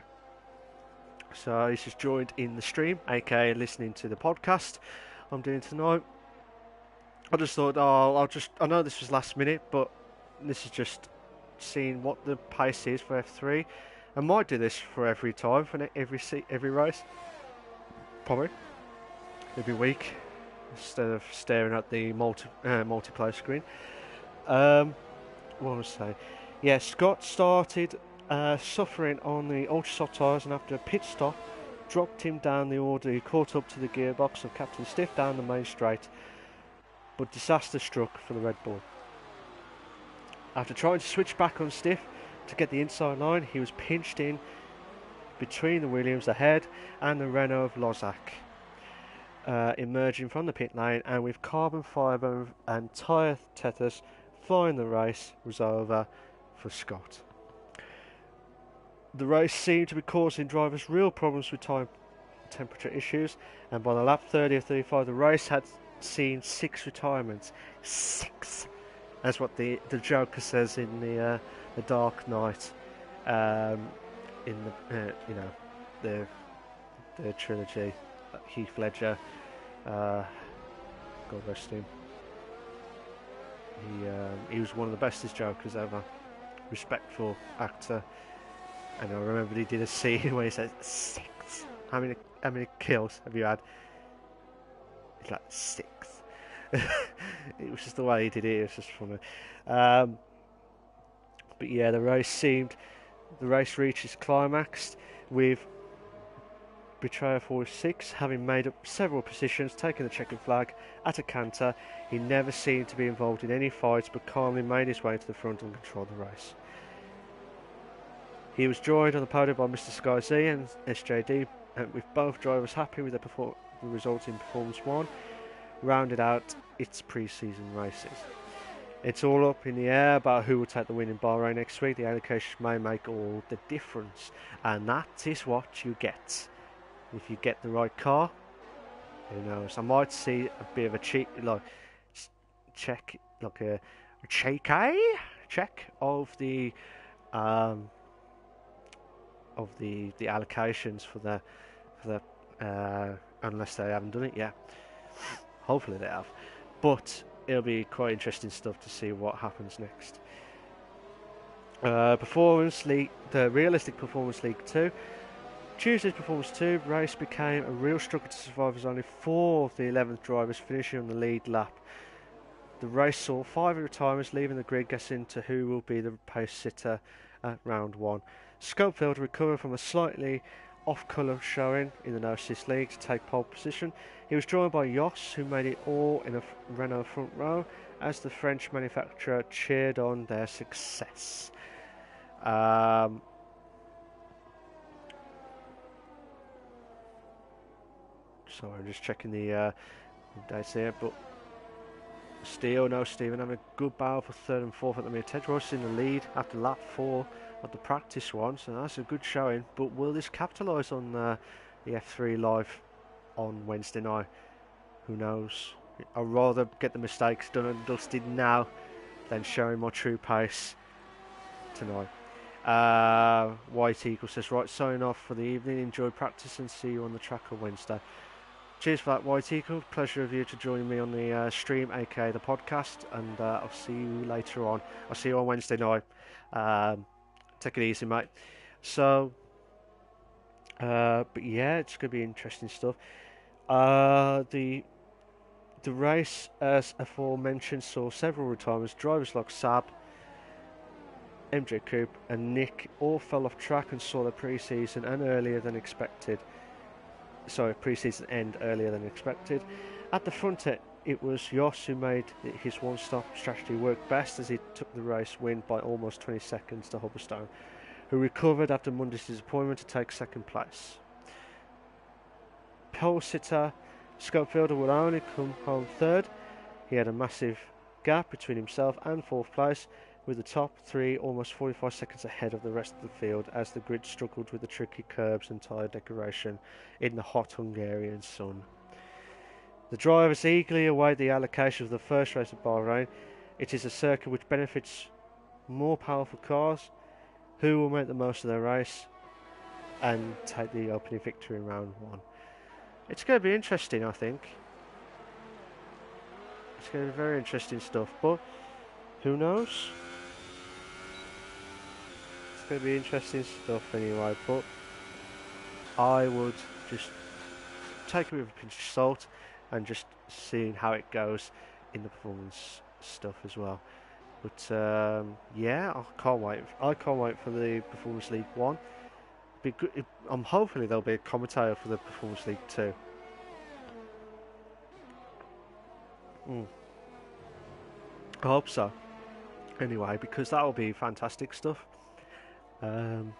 [SPEAKER 1] So he's just joined in the stream, aka listening to the podcast I'm doing tonight. I just thought, I know this was last minute, but this is just seeing what the pace is for F3. I might do this for every time, for every race. Probably. Every week, instead of staring at the multiplayer screen. What was I saying? Yeah, Scott started suffering on the ultra soft tyres, and after a pit stop, dropped him down the order. He caught up to the gearbox of Captain Stiff down the main straight, but disaster struck for the Red Bull. After trying to switch back on Stiff to get the inside line, he was pinched in between the Williams ahead and the Renault of Lozak, emerging from the pit lane, and with carbon fibre and tyre tethers flying, the race was over for Scott. The race seemed to be causing drivers real problems with time temperature issues, and by the lap 30 or 35 the race had seen 6 retirements. 6! That's what the Joker says in the Dark Knight, in the the trilogy. Heath Ledger, God rest him. He was one of the bestest Jokers ever. Respectful actor. And I remember he did a scene where he said 6. How many kills have you had? It's like 6. It was just the way he did it. It was just funny. But yeah, the race reached its climax with Betrayer 46 having made up several positions, taking the checkered flag at a canter. He never seemed to be involved in any fights, but calmly made his way to the front and controlled the race. He was joined on the podium by Mr. Sky Z and SJD, with both drivers happy with the results in Performance 1, rounded out its pre-season races. It's all up in the air about who will take the win in Bahrain next week. The allocation may make all the difference, and that is what you get. If you get the right car, who knows? I might see a bit of a check of the allocations for the unless they haven't done it yet. Hopefully they have, but it'll be quite interesting stuff to see what happens next. Performance League, the Realistic Performance League 2. Tuesday's Performance 2 race became a real struggle to survive, as only 4 of the 11th drivers finishing on the lead lap. The race saw 5 retirements, leaving the grid guessing to who will be the pace sitter at round 1. Schofield recovered from a slightly off-colour showing in the No Assist League to take pole position. He was joined by Jos, who made it all in a Renault front row, as the French manufacturer cheered on their success. Sorry, I'm just checking the dates here, but Stephen having a good battle for 3rd and 4th at the minute. Ted Ross in the lead after lap 4 of the practice one, so that's a good showing. But will this capitalise on the F3 Live on Wednesday night? Who knows? I'd rather get the mistakes done and dusted now than showing my true pace tonight. White Eagle says, right, signing off for the evening. Enjoy practice and see you on the track on Wednesday. Cheers for that, White Eagle. Pleasure of you to join me on the stream, aka the podcast, and I'll see you later on. I'll see you on Wednesday night. Take it easy, mate. So, but yeah, it's going to be interesting stuff. The race, as aforementioned, saw several retirements. Drivers like Sab, MJ Coupe, and Nick all fell off track and saw the pre-season and earlier than expected. Pre-season end earlier than expected. At the front end, it was Jos who made his one-stop strategy work best, as he took the race win by almost 20 seconds to Hubberstone, who recovered after Monday's disappointment to take 2nd place. Pole sitter Schofielder would only come home 3rd. He had a massive gap between himself and 4th place, with the top 3 almost 45 seconds ahead of the rest of the field, as the grid struggled with the tricky curbs and tyre decoration in the hot Hungarian sun. The drivers eagerly await the allocation of the first race at Bahrain. It is a circuit which benefits more powerful cars, who will make the most of their race and take the opening victory in round 1. It's going to be interesting, I think. It's going to be very interesting stuff, but who knows? It's going to be interesting stuff anyway, but I would just take it with a pinch of salt and just seeing how it goes in the performance stuff as well. But yeah, I can't wait. I can't wait for the Performance League 1. I'm hopefully there'll be a commentator for the Performance League 2. I hope so. Anyway, because that'll be fantastic stuff. Um,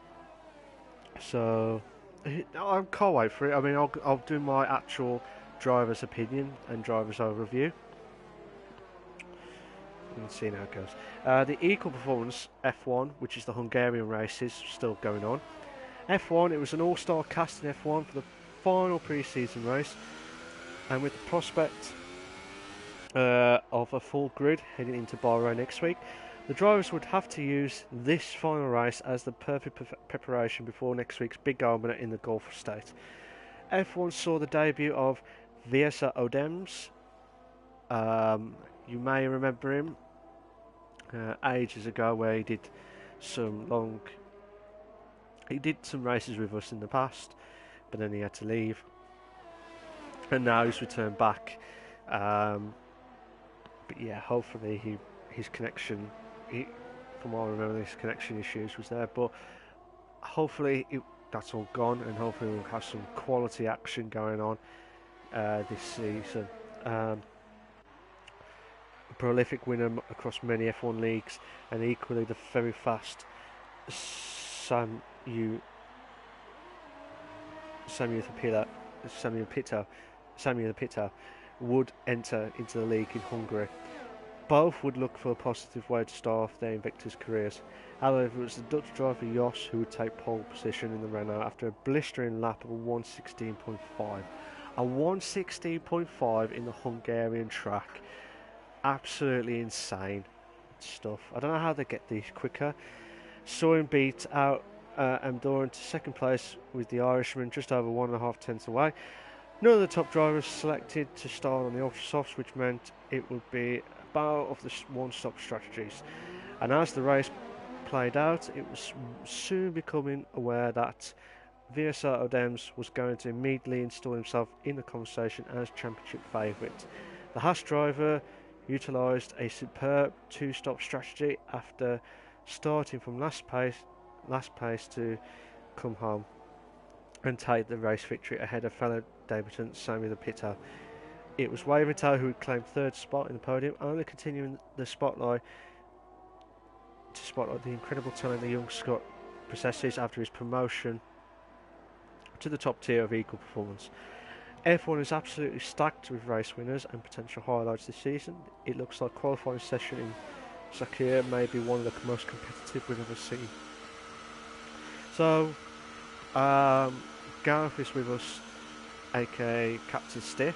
[SPEAKER 1] so I can't wait for it. I mean, I'll do my actual driver's opinion and driver's overview. Let's see how it goes. The Equal Performance F1, which is the Hungarian races, still going on. F1, it was an all-star cast in F1 for the final pre-season race, and with the prospect of a full grid heading into Bahrain next week, the drivers would have to use this final race as the perfect preparation before next week's big opener in the Gulf State. F1 saw the debut of Viesa Odems. You may remember him ages ago, where he did some races with us in the past, but then he had to leave, and now he's returned back. But yeah, hopefully his connection, from what I remember, his connection issues was there, but hopefully that's all gone, and hopefully we'll have some quality action going on this season. A prolific winner across many F1 leagues, and equally the very fast Samuel Pittar would enter into the league in Hungary. Both would look for a positive way to start off their Invictus careers. However, it was the Dutch driver Jos who would take pole position in the Renault after a blistering lap of a 1:16.5. A 1:16.5 in the Hungarian track. Absolutely insane stuff. I don't know how they get these quicker. Saw him beat out Andorran to second place, with the Irishman just over 1.5 tenths away. None of the top drivers selected to start on the ultra softs, which meant it would be a battle of the one-stop strategies. And as the race played out, it was soon becoming aware that Viesa Odems was going to immediately install himself in the conversation as championship favourite. The Haas driver utilised a superb two-stop strategy after starting from last place to come home and take the race victory ahead of fellow debutant Samuel Pittar. It was Waventow who claimed third spot in the podium, only continuing the spotlight the incredible talent the young Scot possesses after his promotion to the top tier of Equal Performance. F1 is absolutely stacked with race winners and potential highlights this season. It looks like qualifying session in Sakir may be one of the most competitive we've ever seen. So, Gareth is with us, aka Captain Stiff.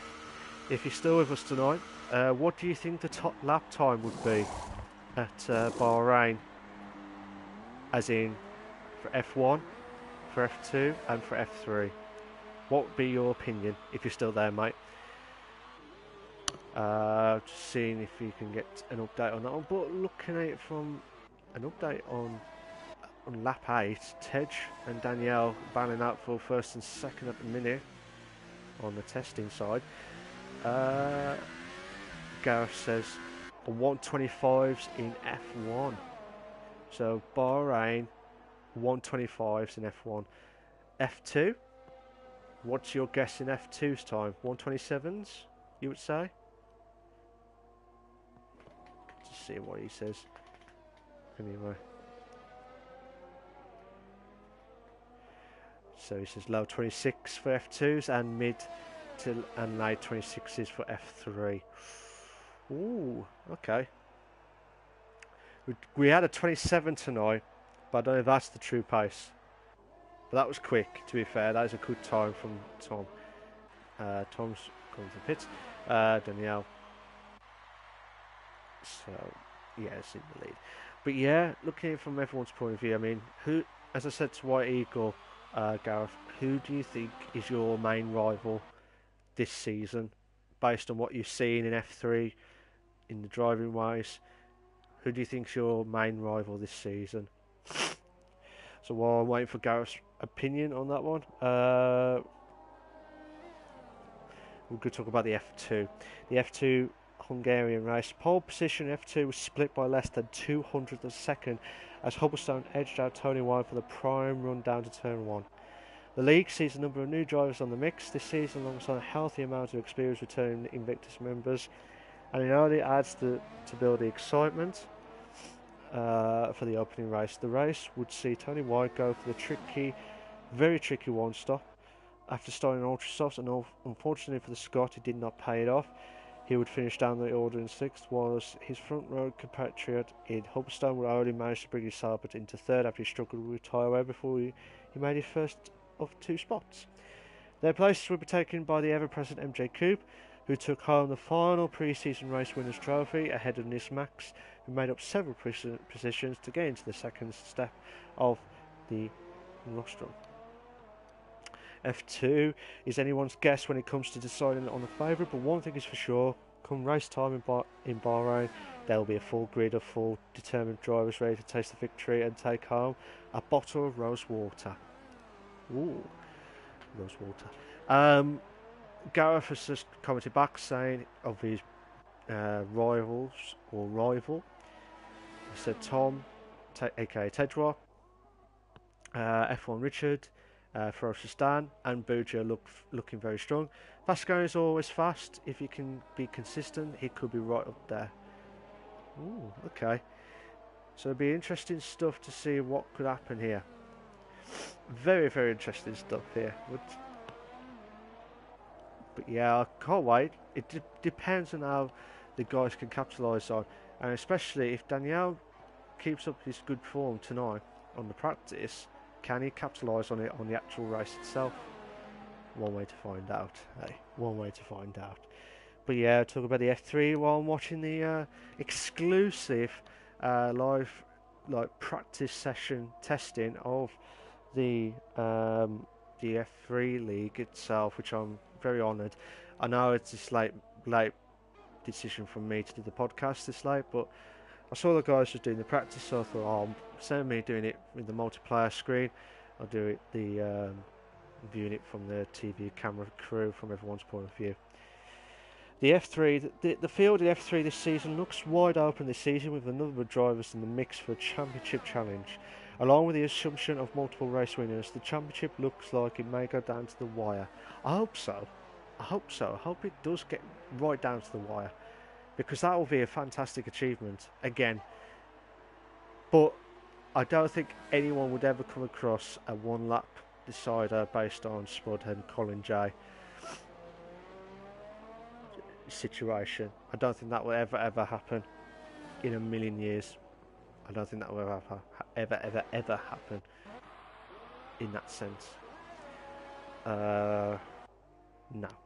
[SPEAKER 1] If you're still with us tonight, what do you think the top lap time would be at Bahrain? As in, for F1, for F2 and for F3. What would be your opinion, if you're still there, mate? Just seeing if you can get an update on that one. But looking at it from an update on lap 8, Tej and Danielle battling out for first and second at the minute on the testing side. Gareth says 125s in F1. So Bahrain, 125s in F1. F2, what's your guess in F2's time? 127s, you would say? Just see what he says. Anyway. So he says low 26 for F2s and mid to and late 26s for F3. Ooh, okay. We had a 27 tonight, but I don't know if that's the true pace. But that was quick, to be fair. That is a good time from Tom. Tom's coming to the pits. Danielle. So, yeah, it's in the lead. But yeah, looking at it from everyone's point of view, I mean, who, as I said to White Eagle, Gareth, who do you think is your main rival this season, based on what you've seen in F3, in the driving wise? Who do you think's your main rival this season? So while I'm waiting for Gareth's opinion on that one, we're going to talk about the F2. The F2 Hungarian race. Pole position F2 was split by less than 200th of a second as Hubblestone edged out Tony White for the prime run down to turn 1. The league sees a number of new drivers on the mix this season alongside a healthy amount of experience returning Invictus members, and it only adds to build the excitement for the opening race. The race would see Tony White go for the very tricky one stop after starting ultra softs, and unfortunately for the Scot, he did not pay it off. He would finish down the order in 6th, whilst his front row compatriot in Hubblestone would only manage to bring his Sauber into 3rd after he struggled with tyre wear before he made his first of 2 spots. Their places would be taken by the ever-present MJ Coupe, who took home the final pre-season race winners trophy ahead of Nis Max, who made up several positions to get into the second step of the rostrum. F2 is anyone's guess when it comes to deciding on a favourite, but one thing is for sure, come race time in Bahrain, there will be a full grid of full determined drivers ready to taste the victory and take home a bottle of rose water. Ooh, rose water. Gareth has just commented back saying of his rival. He said Tom, aka Tedrock, F1 Richard, Ferocious Dan, and Buja looking very strong. Vasco is always fast. If he can be consistent, he could be right up there. Ooh, okay. So it'll be interesting stuff to see what could happen here. Very, very interesting stuff here. But yeah, I can't wait. It depends on how the guys can capitalise on, and especially if Daniel keeps up his good form tonight on the practice, can he capitalise on it on the actual race itself? One way to find out. Hey, one way to find out. But yeah, I'll talk about the F3 while I'm watching the exclusive live practice session testing of the F3 league itself, which I'm very honoured. I know it's this late decision from me to do the podcast this late, but I saw the guys just doing the practice, so I thought, oh, instead of me doing it with the multiplayer screen, I'll do it viewing it from the TV camera crew from everyone's point of view. The F3, the field in F3 this season looks wide open this season, with a number of drivers in the mix for a championship challenge. Along with the assumption of multiple race winners, the championship looks like it may go down to the wire. I hope so. I hope it does get right down to the wire, because that will be a fantastic achievement again. But I don't think anyone would ever come across a one-lap decider based on Spud and Colin J situation. I don't think that will ever happen in a million years. I don't think that will ever happen in that sense. No,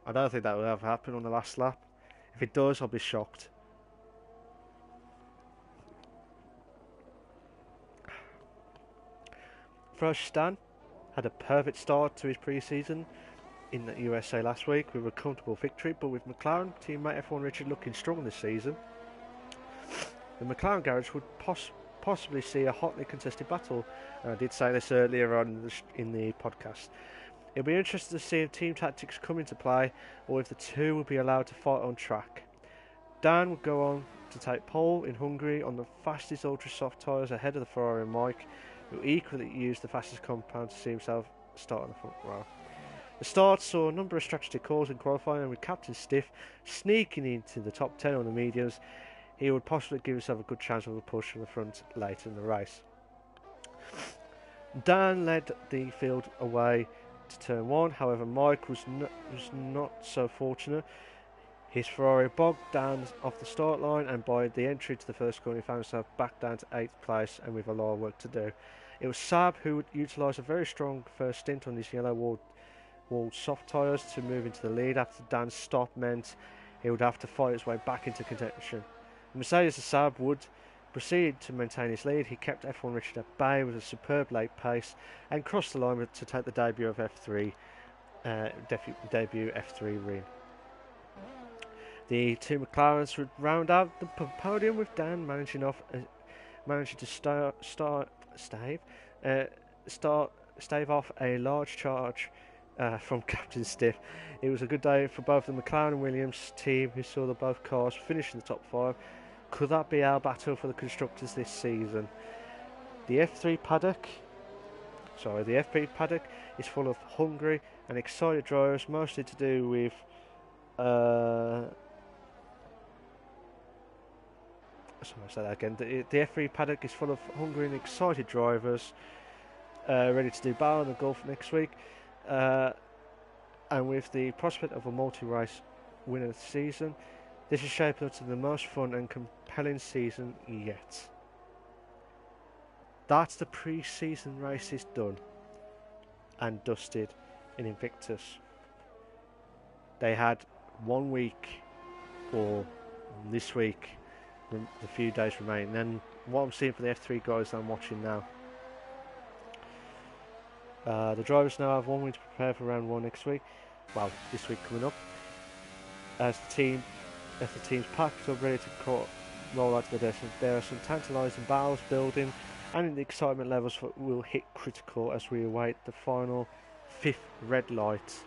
[SPEAKER 1] I don't think that will ever happen on the last lap. If it does, I'll be shocked. First, Stan had a perfect start to his pre-season in the USA last week with a comfortable victory, but with McLaren teammate F1 Richard looking strong this season, the McLaren garage would possibly see a hotly contested battle. I did say this earlier on in the podcast. It'll be interesting to see if team tactics come into play, or if the two will be allowed to fight on track. Dan would go on to take pole in Hungary on the fastest ultra soft tyres ahead of the Ferrari and Mike, who equally used the fastest compound to see himself start on the front row. The start saw a number of strategy calls in qualifying, and with Captain Stiff sneaking into the top 10 on the mediums, he would possibly give himself a good chance of a push from the front later in the race. Dan led the field away to turn 1, however Mike was not so fortunate. His Ferrari bogged down off the start line, and by the entry to the first corner he found himself back down to 8th place and with a lot of work to do. It was Saab who would utilise a very strong first stint on his yellow walled soft tyres to move into the lead. After Dan's stop meant he would have to fight his way back into contention. The Mercedes and Saab would proceed to maintain his lead. He kept F1 Richard at bay with a superb late pace and crossed the line to take the debut of F3 win. The two McLarens would round out the podium, with Dan managing to stave off a large charge from Captain Stiff. It was a good day for both the McLaren and Williams team, who saw the both cars finish in the top 5. Could that be our battle for the constructors this season? The F3 paddock is full of hungry and excited drivers, mostly to do with sorry, I'll say that again. The F3 paddock is full of hungry and excited drivers, ready to do battle in the Gulf next week, and with the prospect of a multi-race winner of the season, this is shaping up to the most fun and compelling season yet. That's the pre-season races done and dusted in Invictus. They had 1 week, or this week, the few days remaining. And what I'm seeing for the F3 guys I'm watching now, the drivers now have 1 week to prepare for round 1 next week. Well, this week coming up. As the team's packed up, ready to roll out to the destination, there are some tantalising battles building, and the excitement levels will hit critical as we await the final 5th red light,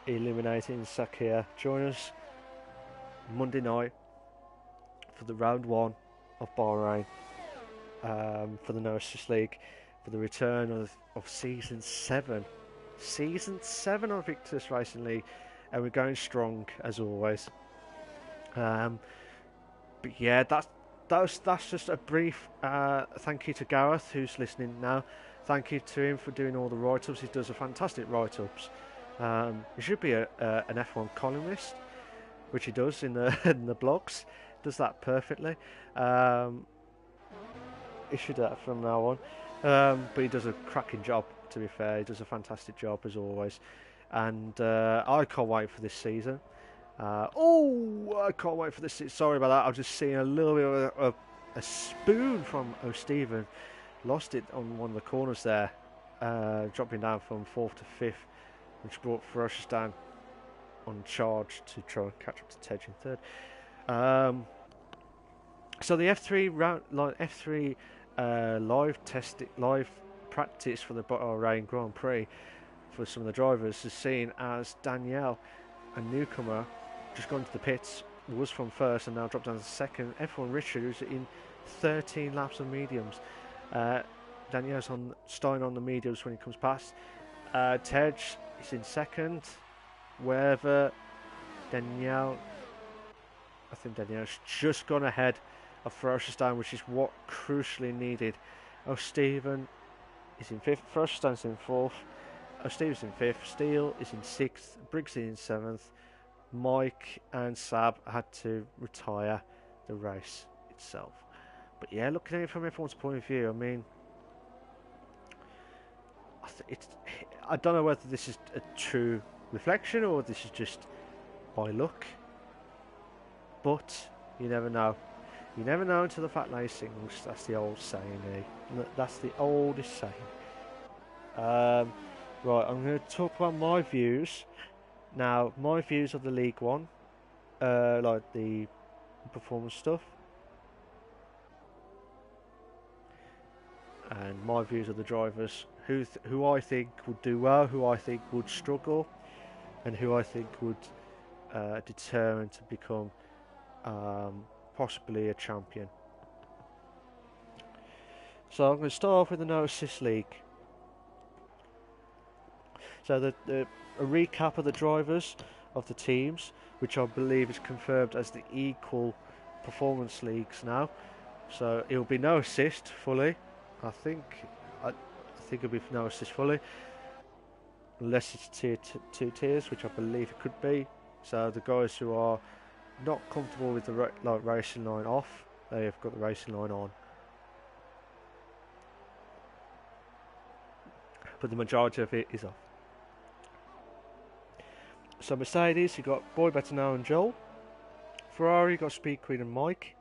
[SPEAKER 1] eliminating Sakia. Join us Monday night for the round 1 of Bahrain, for the No Assist League, for the return of season 7. Season 7 of Invictus Racing League, and we're going strong as always. But yeah, that's just a brief thank you to Gareth, who's listening now. Thank you to him for doing all the write-ups. He does a fantastic write-ups. He should be an F1 columnist, which he does in the in the blogs. Does that perfectly. He should do that from now on. But he does a cracking job, to be fair. He does a fantastic job as always. And I can't wait for this season. I can't wait for this season. Sorry about that. I've just seen a little bit of a spoon from O'Stephen. Lost it on one of the corners there, dropping down from 4th to 5th, which brought Ferocious down on charge to try and catch up to Tej in 3rd. So the F3 live practice for the Bahrain Grand Prix for some of the drivers is seen as Danielle, a newcomer, just gone to the pits, was from 1st and now dropped down to 2nd. F1 Richard, who's in 13 laps of mediums. Danielle's starting on the mediums when he comes past. Tej is in 2nd. Wherever I think Danielle's just gone ahead of Ferocious Down, which is what crucially needed. O'Stephen is in 5th, Ferocious Down's in 4th, O'Stephen's in 5th, Steele is in 6th, Briggs is in 7th. Mike and Sab had to retire the race itself. But yeah, looking at it from everyone's point of view, I mean, I don't know whether this is a true reflection or this is just by luck, but you never know. You never know until the fat lady sings. That's the old saying, eh? That's the oldest saying. Right, I'm going to talk about my views. Now, my views of the League One, like the performance stuff, and my views of the drivers, who I think would do well, who I think would struggle, and who I think would determine to become possibly a champion. So I'm going to start off with the No Assist League. So a recap of the drivers of the teams, which I believe is confirmed as the equal performance leagues now. So it will be no assist fully. I think it'll be no assist fully, unless it's tier 2 tiers, which I believe it could be. So the guys who are not comfortable with the racing line off, they have got the racing line on. But the majority of it is off. So Mercedes, you got Boy Better Now and Joel. Ferrari, you got Speed Queen and Mike.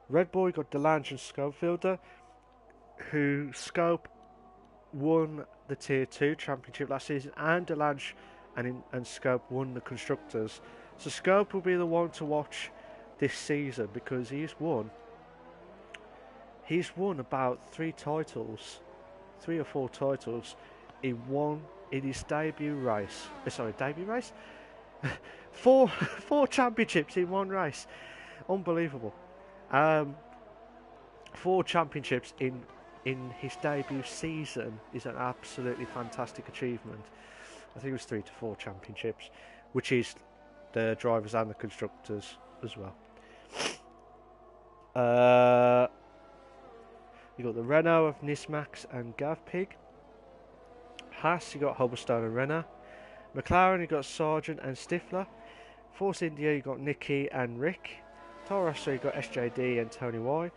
[SPEAKER 1] Red Bull, you got Delange and Scopefielder, who Scope won the Tier 2 Championship last season, and Delange and Scope won the Constructors. So Scope will be the one to watch this season, because he's won about 3 or 4 titles He won in his debut race. Sorry, debut race? Four championships in one race. Unbelievable. Um, 4 championships in his debut season is an absolutely fantastic achievement. I think it was 3 to 4 championships, which is the drivers and the constructors as well. You got the Renault of Nismax and Gavpig. Haas, you got Hubblestone and Renner. McLaren, you got Sargent and Stifler. Force India, you got Nicky and Rick. Toro Rosso, you got SJD and Tony Y.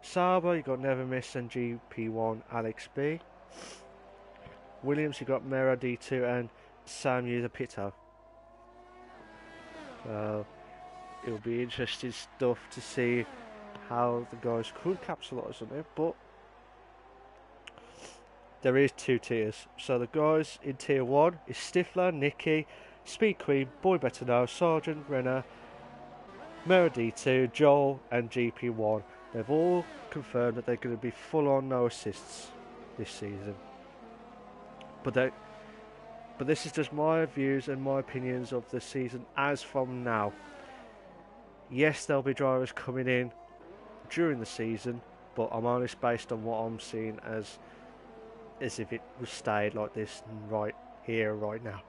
[SPEAKER 1] Sauber, you got Never Miss and GP1 Alex B. Williams, you got Mera D2 and Samu the Pito. So it'll be interesting stuff to see how the guys could capitalise on it, but there is 2 tiers. So the guys in tier 1 is Stifler, Nicky, Speed Queen, Boy Better Know, Sergeant, Renner, Mera D2, Joel and GP1. They've all confirmed that they're going to be full on no assists this season. But this is just my views and my opinions of the season as from now. Yes, there'll be drivers coming in during the season, but I'm honest based on what I'm seeing as if it was stayed like this right here, right now.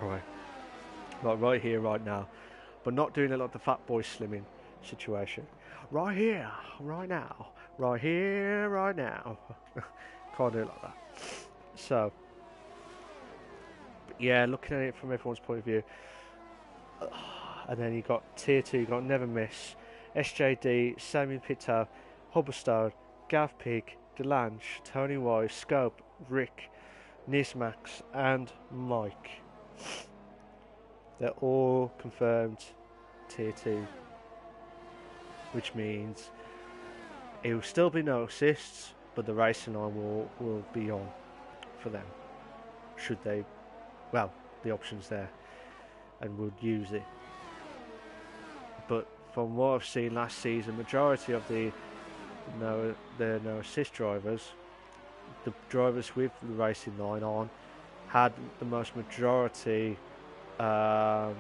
[SPEAKER 1] Right. Like right here, right now. But not doing it like the Fat Boy Slimming situation. Right here, right now. Right here, right now. Can't do it like that. So, but yeah, looking at it from everyone's point of view. And then you got tier 2, you got Never Miss, SJD, Samuel Pito, Hubblestone, Gavpig, Delange, Tony Wise, Scope, Rick, Nismax, and Mike. They're all confirmed tier 2, which means it will still be no assists, but the racing line will be on for them. Should they, well, the option's there, and would use it. But from what I've seen last season, majority of the no assist drivers, the drivers with the racing line on, had the most majority. What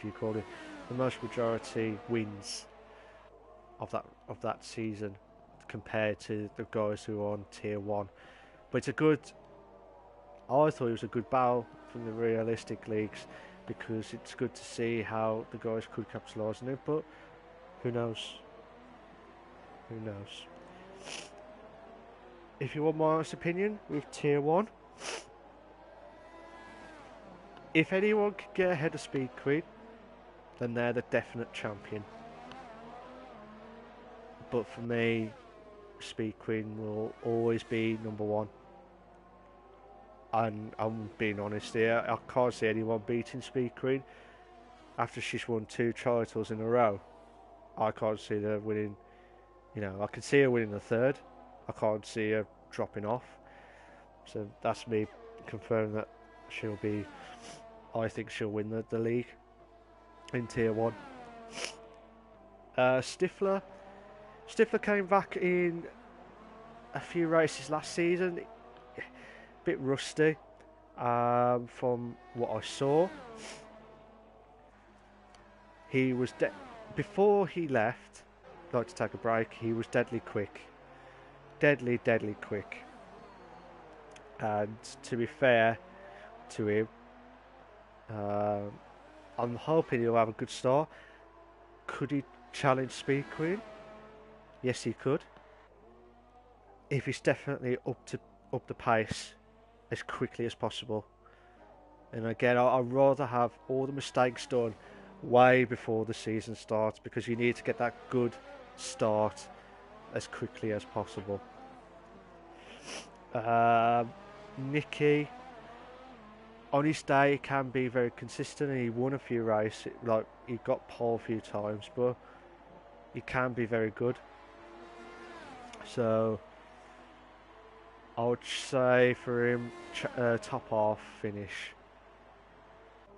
[SPEAKER 1] do you call it? The most majority wins of that season compared to the guys who are on tier 1. But I thought it was a good battle from the realistic leagues, because it's good to see how the guys could capitalise on it, but who knows? Who knows? If you want my honest opinion with tier 1, if anyone could get ahead of Speed Queen, then they're the definite champion. But for me, Speed Queen will always be number 1. And I'm being honest here, I can't see anyone beating Speed Queen after she's won 2 titles in a row. I can't see her winning. I can see her winning the 3rd. I can't see her dropping off. So that's me confirming that I think she'll win the league in tier 1. Stifler came back in a few races last season. Bit rusty from what I saw. He was before he left, like to take a break, he was deadly quick. Deadly quick. And to be fair to him, I'm hoping he'll have a good start. Could he challenge Speed Queen? Yes, he could. If he's definitely up the pace as quickly as possible. And again, I'd rather have all the mistakes done way before the season starts, because you need to get that good start as quickly as possible. Nicky, on his day, can be very consistent, and he won a few races. Like, he got pole a few times, but he can be very good. So I would say for him, top half finish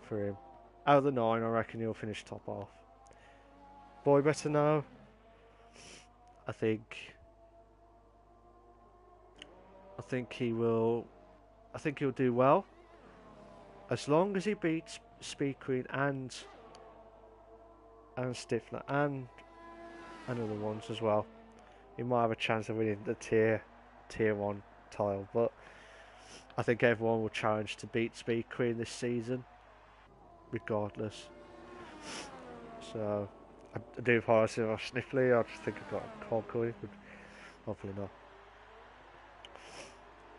[SPEAKER 1] for him. Out of the 9, I reckon he'll finish top half. Boy Better Know, I think I think he will. I think he'll do well as long as he beats Speed Queen and Stifler and other ones as well. He might have a chance of winning the tier one title, but I think everyone will challenge to beat Speed Queen this season, regardless. So I do apologise if I'm sniffly. I just think I've got a cold coming, but hopefully not.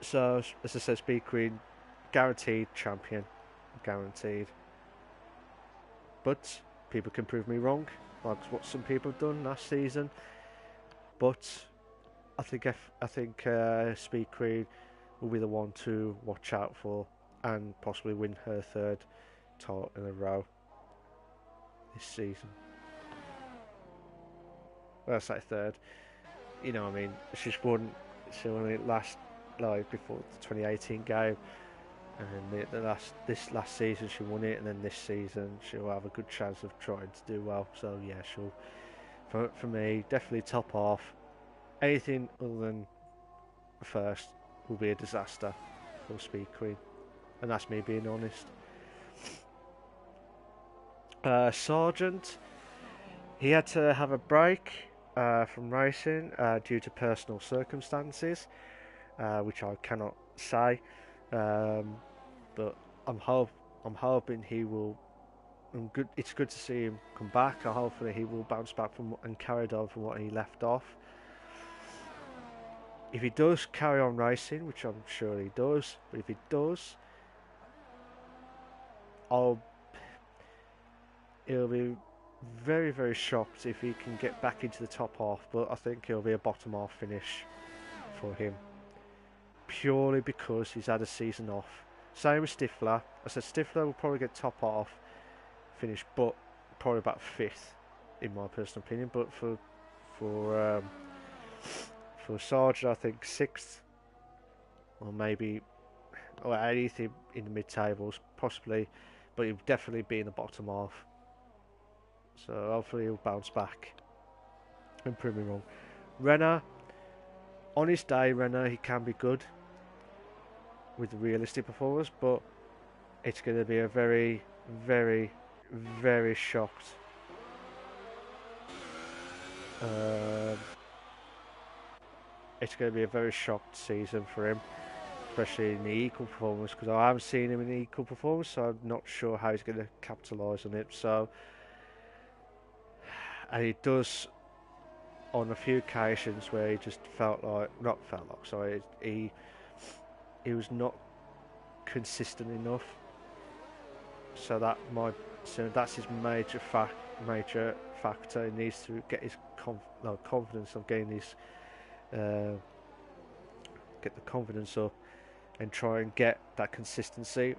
[SPEAKER 1] So as I said, Speed Queen guaranteed champion, guaranteed. But people can prove me wrong, like what some people have done last season. But I think Speed Queen will be the one to watch out for and possibly win her third title in a row this season. Well, I say third. You know what I mean? She won it last, like before the 2018 game, and this last season she won it, and then this season she'll have a good chance of trying to do well. So yeah, she'll for me definitely top half. Anything other than first will be a disaster for Speed Queen, and that's me being honest. Sargent, he had to have a break from racing due to personal circumstances, which I cannot say, but I'm hoping he will. It's good to see him come back. Hopefully he will bounce back from and carry on from what he left off. If he does carry on racing, which I'm sure he does, but if he does, it'll be very, very shocked if he can get back into the top half, but I think it'll be a bottom half finish for him. Purely because he's had a season off. Same with Stifler. I said Stifler will probably get top half finish, but probably about 5th, in my personal opinion. But for Sargent, I think 6th, or maybe, or anything in the mid-tables, possibly, but he'll definitely be in the bottom half. So hopefully he'll bounce back and prove me wrong. Renner, on his day, he can be good with the realistic performance, but it's going to be a very, very, very shocked it's going to be a very shocked season for him, especially in the equal performance, because I haven't seen him in the equal performance, so I'm not sure how he's going to capitalise on it. So, and he does on a few occasions where he just he was not consistent enough. So that's his major factor. He needs to get his confidence of getting his get the confidence up and try and get that consistency.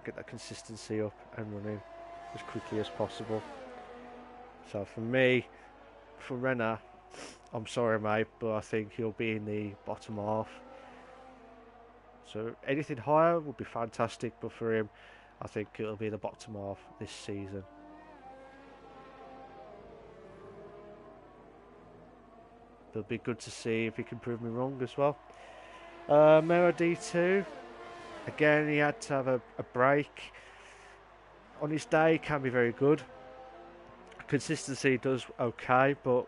[SPEAKER 1] Get that consistency up and running as quickly as possible. So for me, for Renner, I'm sorry mate, but I think he'll be in the bottom half. So anything higher would be fantastic, but for him, I think it'll be the bottom half this season. It'll be good to see if he can prove me wrong as well. Mero D2, again he had to have a break. On his day, he can be very good. Consistency does okay, but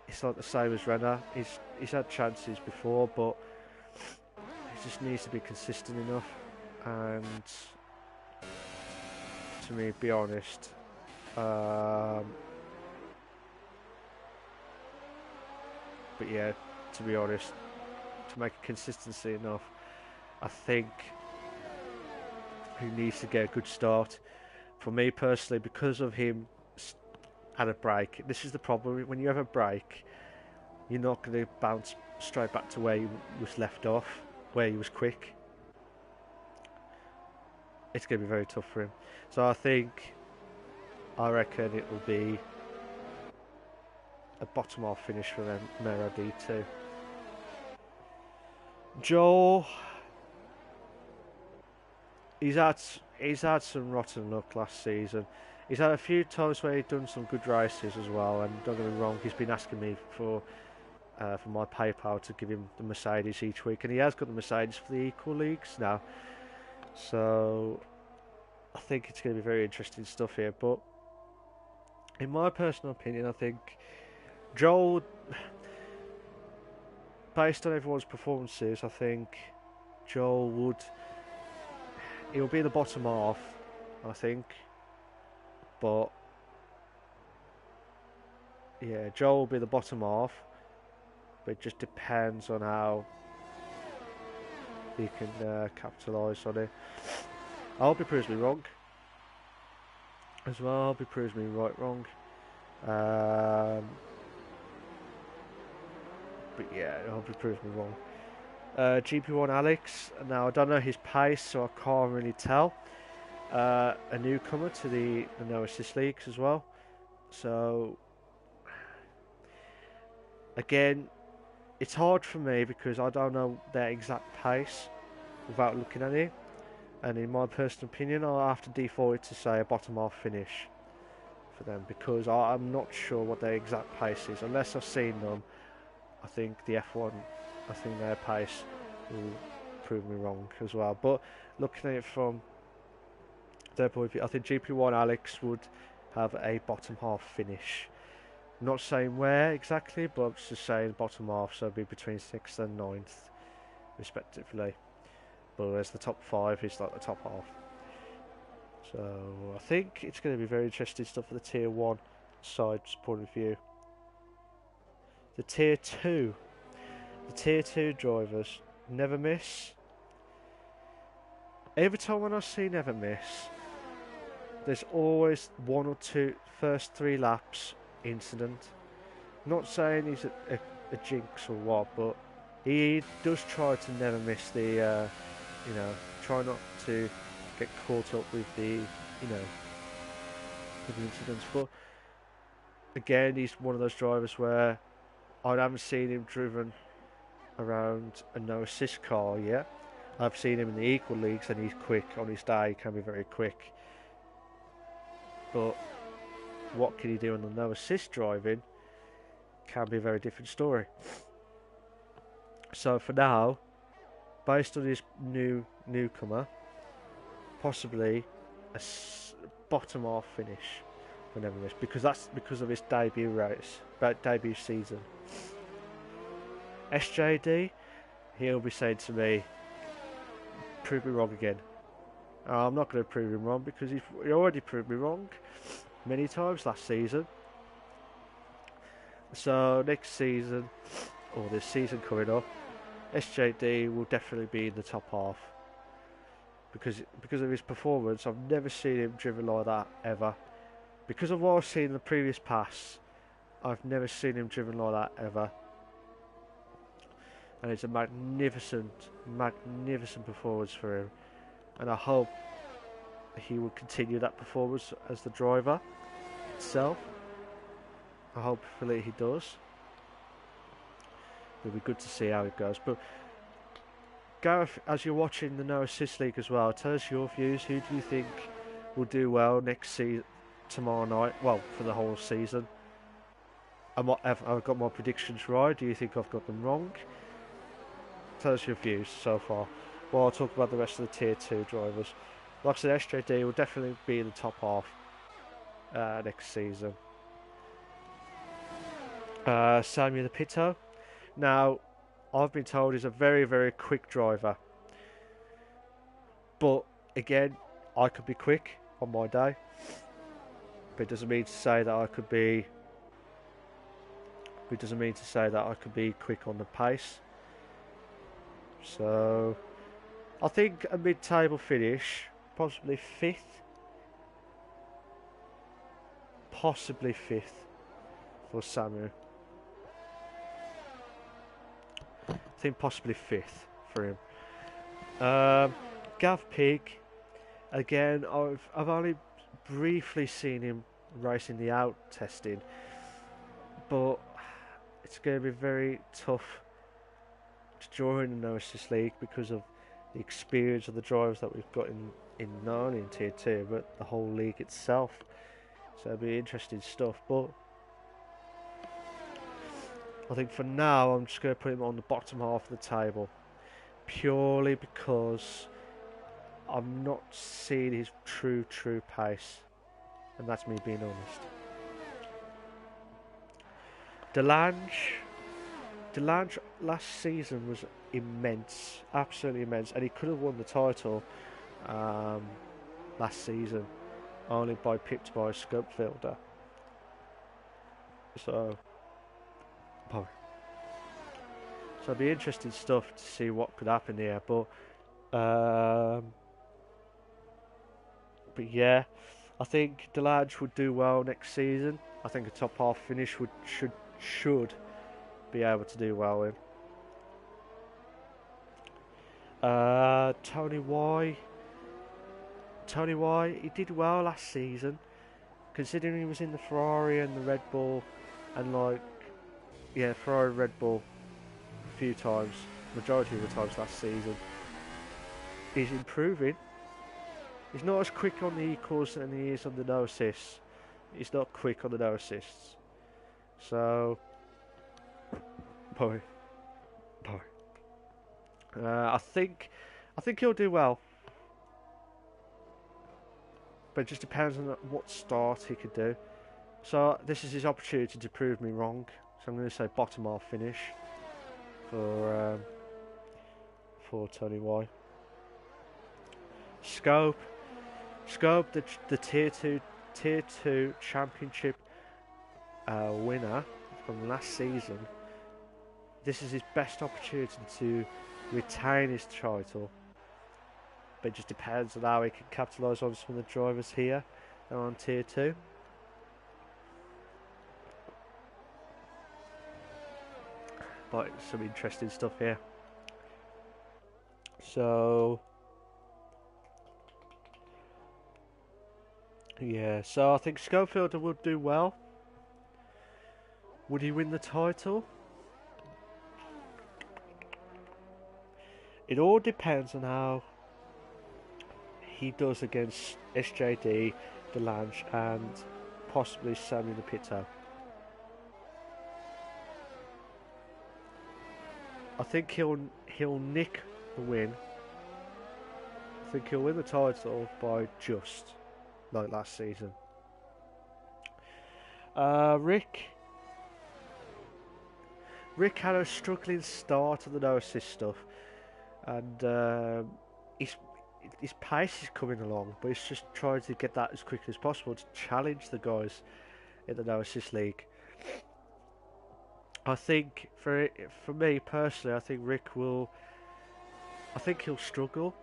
[SPEAKER 1] it's not the same as Renner. He's had chances before, but he just needs to be consistent enough. And to me, be honest, but yeah, to be honest, to make a consistency enough, I think he needs to get a good start. For me personally, because of him had a break, this is the problem. When you have a break, you're not going to bounce straight back to where he was left off, where he was quick. It's going to be very tough for him. So I reckon it will be a bottom half finish for them, Mero D2. Joel, he's had some rotten luck last season. He's had a few times where he's done some good races as well, and don't get me wrong, he's been asking me for my PayPal to give him the Mercedes each week, and he has got the Mercedes for the equal leagues now. So I think it's going to be very interesting stuff here. But in my personal opinion, I think Joel, based on everyone's performances, I think Joel he'll be in the bottom half, I think. But yeah, Joel will be the bottom half, but it just depends on how he can capitalise on it. I hope he proves me wrong as well. I hope he proves me wrong. But yeah, I hope he proves me wrong. GP1 Alex. Now I don't know his pace, so I can't really tell. A newcomer to the No Assist Leagues as well. So again, it's hard for me because I don't know their exact pace without looking at it. And in my personal opinion, I'll have to default it to say a bottom half finish for them, because I'm not sure what their exact pace is. Unless I've seen them, I think the F1, I think their pace will prove me wrong as well. But looking at it from their point of view, I think GP1 Alex would have a bottom half finish. I'm not saying where exactly, but I'm just saying bottom half, so it'd be between 6th and 9th respectively. But as the top 5 is like the top half. So I think it's going to be very interesting stuff for the Tier 1 side's point of view. The Tier 2 drivers never miss. Every time when I see never miss, there's always one or two first 3 laps incident. Not saying he's a jinx or what, but he does try to never miss the try not to get caught up with the with the incidents. But again, he's one of those drivers where I haven't seen him driven around a no assist car yet. I've seen him in the equal leagues, and he's quick on his day. He can be very quick. But what can he do on the no assist driving can be a very different story. So for now, based on his newcomer, possibly a bottom half finish for never miss, because that's because of his debut season. SJD, he'll be saying to me, prove me wrong again. I'm not going to prove him wrong, because he already proved me wrong many times last season. So next season, or this season coming up, SJD will definitely be in the top half, because of his performance. I've never seen him driven like that ever. Because of what I've seen in the previous pass, I've never seen him driven like that ever. And it's a magnificent performance for him, and I hope he will continue that performance as the driver itself. I hope he does. It'll be good to see how it goes. But Gareth, as you're watching the No Assist League as well, tell us your views. Who do you think will do well next season, tomorrow night? Well, for the whole season. I've got my predictions right. Do you think I've got them wrong? Tell us your views so far. Well, I'll talk about the rest of the Tier 2 drivers. Like I said, SJD will definitely be in the top half next season. Samuel Pito. Now, I've been told he's a very, very quick driver. But, again, I could be quick on my day. But it doesn't mean to say that I could be... It doesn't mean to say that I could be quick on the pace. So, I think a mid-table finish, possibly 5th. Possibly 5th for Samu. I think possibly 5th for him. Gav Pig, again, I've only briefly seen him racing the out testing, but it's going to be very tough to join the No Assist League because of the experience of the drivers that we've got in not only in Tier 2 but the whole league itself. So it'll be interesting stuff. But I think for now I'm just going to put him on the bottom half of the table, purely because I'm not seeing his true pace, and that's me being honest. Delange last season was immense, absolutely immense, and he could have won the title last season, only pipped by Scopefielder. So it'd be interesting stuff to see what could happen here. But yeah, I think Delange would do well next season. I think a top half finish should be able to do well in. Tony Y, he did well last season, considering he was in the Ferrari and the Red Bull, and Ferrari Red Bull a few times, majority of the times last season. He's improving. He's not as quick on the equals than he is on the no assists. He's not quick on the no assists. So, I think he'll do well, but it just depends on what start he could do. So this is his opportunity to prove me wrong. So I'm going to say bottom half finish for Tony Y. Scope, the tier two championship winner from last season. This is his best opportunity to retain his title, but it just depends on how he can capitalise on some of the drivers here that are on tier 2. But some interesting stuff here. So yeah, so I think Schofield would do well. Would he win the title? It all depends on how he does against SJD, Delange, and possibly Sammy the Pitto. I think he'll nick the win. I think he'll win the title by just like last season. Rick had a struggling start of the no assist stuff, and his pace is coming along, but he's just trying to get that as quickly as possible to challenge the guys in the no assist league. I think for me personally, I think he'll struggle.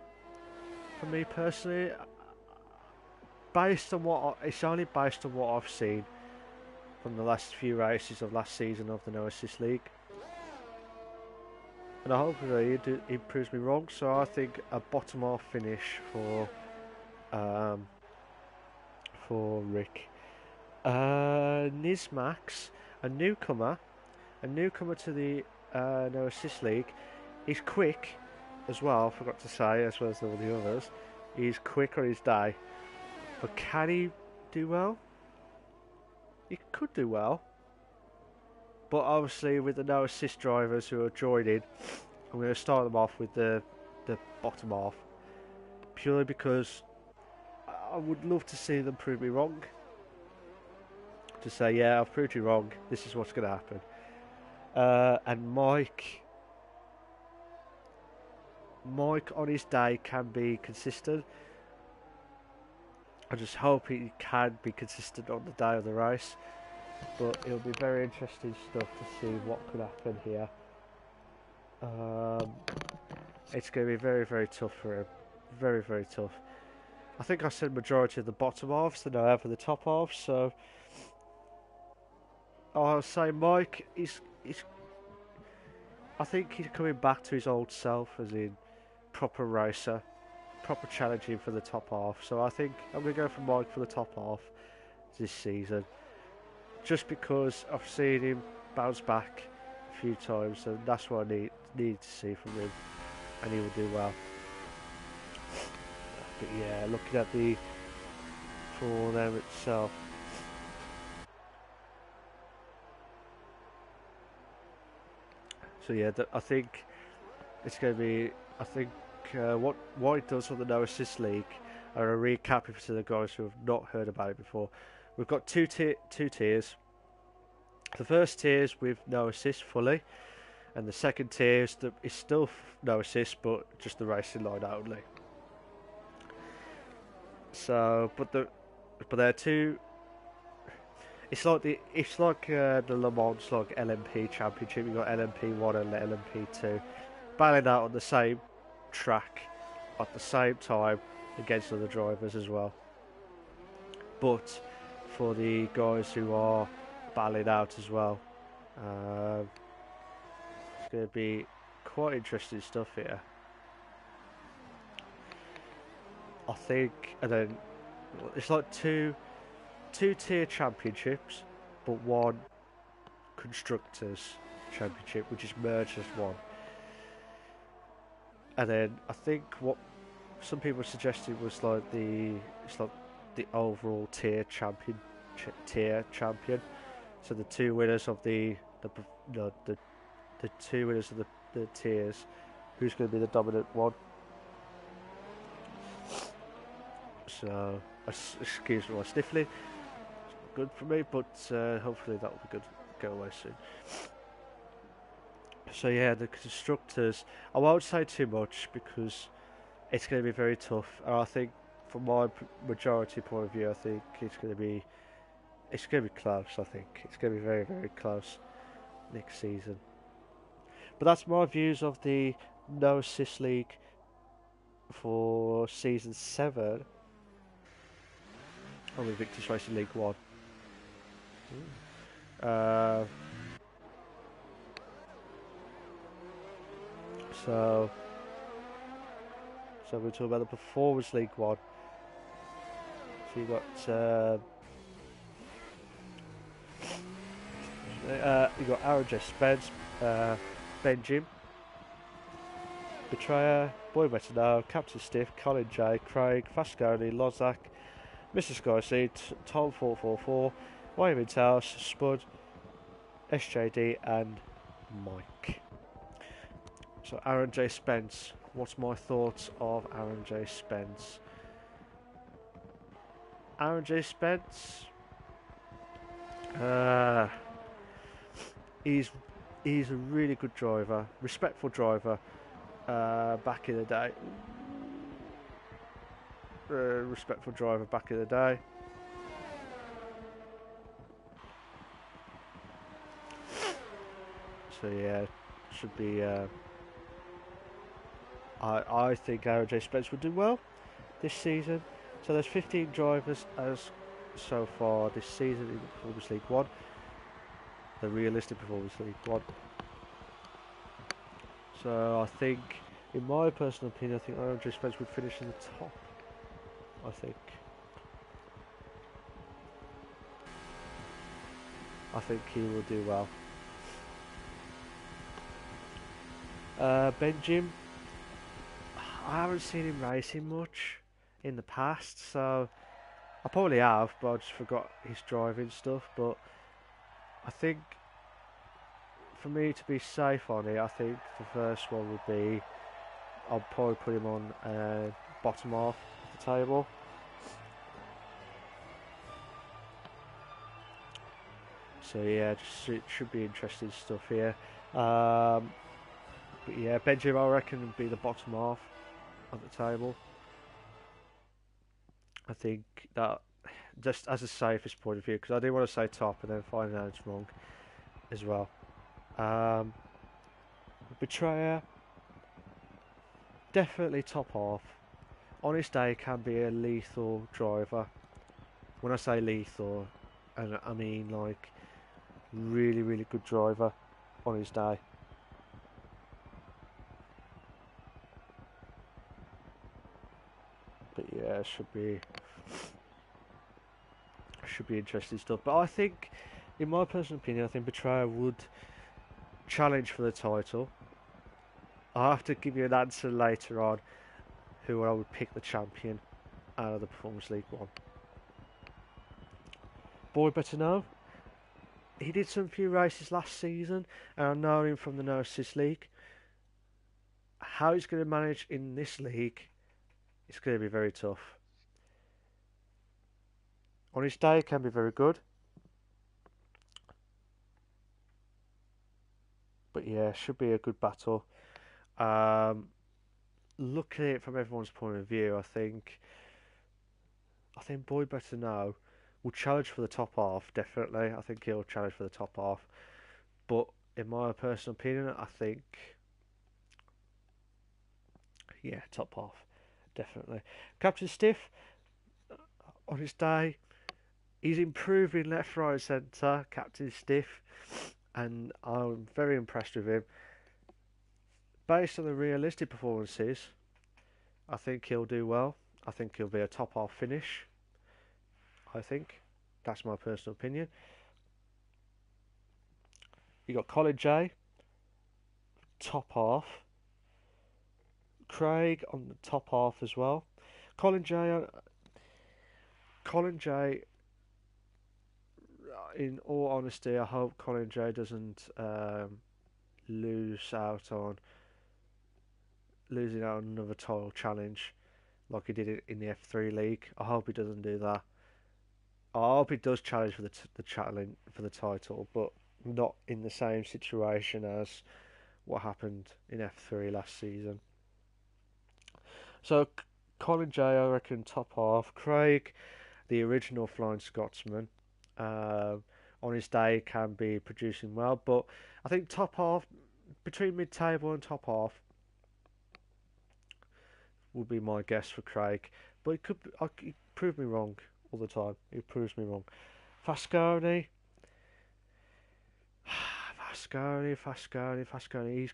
[SPEAKER 1] For me personally, it's only based on what I've seen from the last few races of last season of the no assist league, and I hope he proves me wrong. So I think a bottom half finish for Rick. Nizmax, a newcomer to the no assist league. He's quick as well. I forgot to say, as well as all the others. He's quick on his day, but can he do well? He could do well, but obviously with the no assist drivers who are joining, I'm going to start them off with the bottom half, purely because I would love to see them prove me wrong. To say, yeah, I've proved you wrong. This is what's going to happen. And Mike on his day can be consistent. I just hope he can be consistent on the day of the race. But it'll be very interesting stuff to see what could happen here. It's going to be very, very tough for him. Very, very tough. I think I said majority of the bottom halves than I have of the top halves. So I'll say Mike, I think he's coming back to his old self, as in proper racer, proper challenging for the top half. So I think I'm going to go for Mike for the top half this season, just because I've seen him bounce back a few times, and that's what I need to see from him, and he will do well. But yeah, looking at for them itself, So yeah, I think it's going to be. I think what it does on the No Assist League, and a recap it to the guys who have not heard about it before. We've got two tiers. The first tier is with no assist fully, and the second tier is still no assist, but just the racing line only. So, but they're two. It's like the Le Mans like LMP Championship. You got LMP1 and LMP2 battling out on the same track at the same time against other drivers as well. But for the guys who are battling out as well, it's going to be quite interesting stuff here. I think, and then it's like two tier championships, but one constructors championship, which is merged as one. And then I think what some people suggested was like it's like the overall tier champion. So the two winners of the two winners of the tiers, who's going to be the dominant one. So excuse my sniffling. It's good for me, but hopefully that will be good. Go away soon. So yeah, the constructors. I won't say too much because it's going to be very tough. And I think, from my majority point of view, I think it's going to be close. I think it's going to be very, very close next season. But that's my views of the No Assist League for season 7 of Invictus Racing League 1. So we're talking about the Performance League 1. So you've got you got Aaron J. Spence, Ben Jim, Betrayer, Boy Better Now, Captain Stiff, Colin J, Craig, Fasconi, Lozak, Mr. Skyseed, Tom 444, William House, Spud, SJD, and Mike. So Aaron J. Spence. What's my thoughts of Aaron J. Spence? Aaron J. Spence. He's a really good driver, respectful driver. Back in the day, respectful driver back in the day. So yeah, should be. I think Aaron J. Spence would do well this season. So there's 15 drivers as so far this season in Performance League 1. The realistic Performance League 1. So I think, in my personal opinion, I think Aaron J. Spence would finish in the top. I think he will do well. Ben Jim, I haven't seen him racing much in the past, so I probably have, but I just forgot his driving stuff. But I think, for me to be safe on it, I think the first one would be, I'll probably put him on bottom half of the table. So yeah, it should be interesting stuff here. But yeah, Benjamin, I reckon, would be the bottom half of the table. I think that, just as a safest point of view, because I do want to say top and then find out it's wrong as well. Betrayer, definitely top half. On his day, can be a lethal driver. When I say lethal, and I mean like really, really good driver on his day. But yeah, should be interesting stuff. But I think, in my personal opinion, I think Betrayer would challenge for the title. I'll have to give you an answer later on who I would pick the champion out of the Performance League 1. Boy Better Know. he did some few races last season, and I know him from the No Assist League. How he's going to manage in this league, it's going to be very tough. On his day, it can be very good, but yeah, should be a good battle. Um, Looking at it from everyone's point of view, I think Boy Better Know will challenge for the top half. Definitely, I think he'll challenge for the top half. But in my personal opinion, I think yeah, top half, definitely. Captain Stiff on his day, he's improving left, right, centre. Captain Stiff, and I'm very impressed with him. Based on the realistic performances, I think he'll do well. I think he'll be a top half finish. I think that's my personal opinion. You got Colin J, top half. Craig on the top half as well. Colin J. Colin J. In all honesty, I hope Colin J. doesn't lose out on losing out on another title challenge like he did it in the F3 league. I hope he doesn't do that. I hope he does challenge for the challenge for the title, but not in the same situation as what happened in F3 last season. So Colin J, I reckon top half. Craig, the original Flying Scotsman, on his day can be producing well, but I think top half between mid-table and top half would be my guess for Craig. But he prove me wrong all the time. He proves me wrong. Fasconi, Fasconi.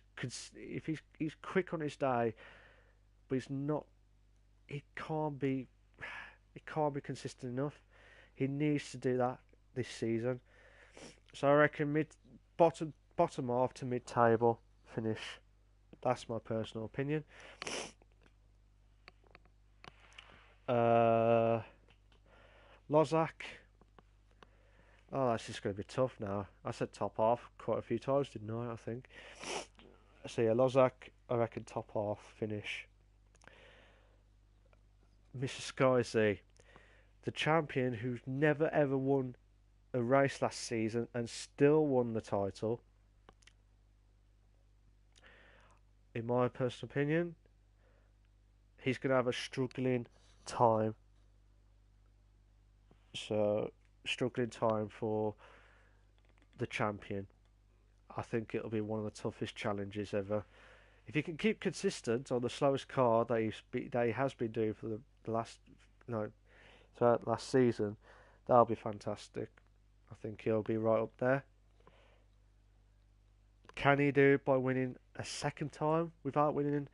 [SPEAKER 1] He's quick on his day, but he's not. He can't be. He can't be consistent enough. He needs to do that this season. So I reckon bottom half to mid table finish. That's my personal opinion. Lozak. Oh, that's just going to be tough now. I said top half quite a few times, didn't I think. So yeah, Lozak, I reckon top half finish. Mr. Skyzy, the champion who's never ever won a race last season and still won the title. In my personal opinion, he's going to have a struggling time. So, struggling time for the champion. I think it'll be one of the toughest challenges ever. If he can keep consistent on the slowest car that he has been doing for the last throughout last season, that'll be fantastic. I think he'll be right up there. Can he do it by winning a second time without winning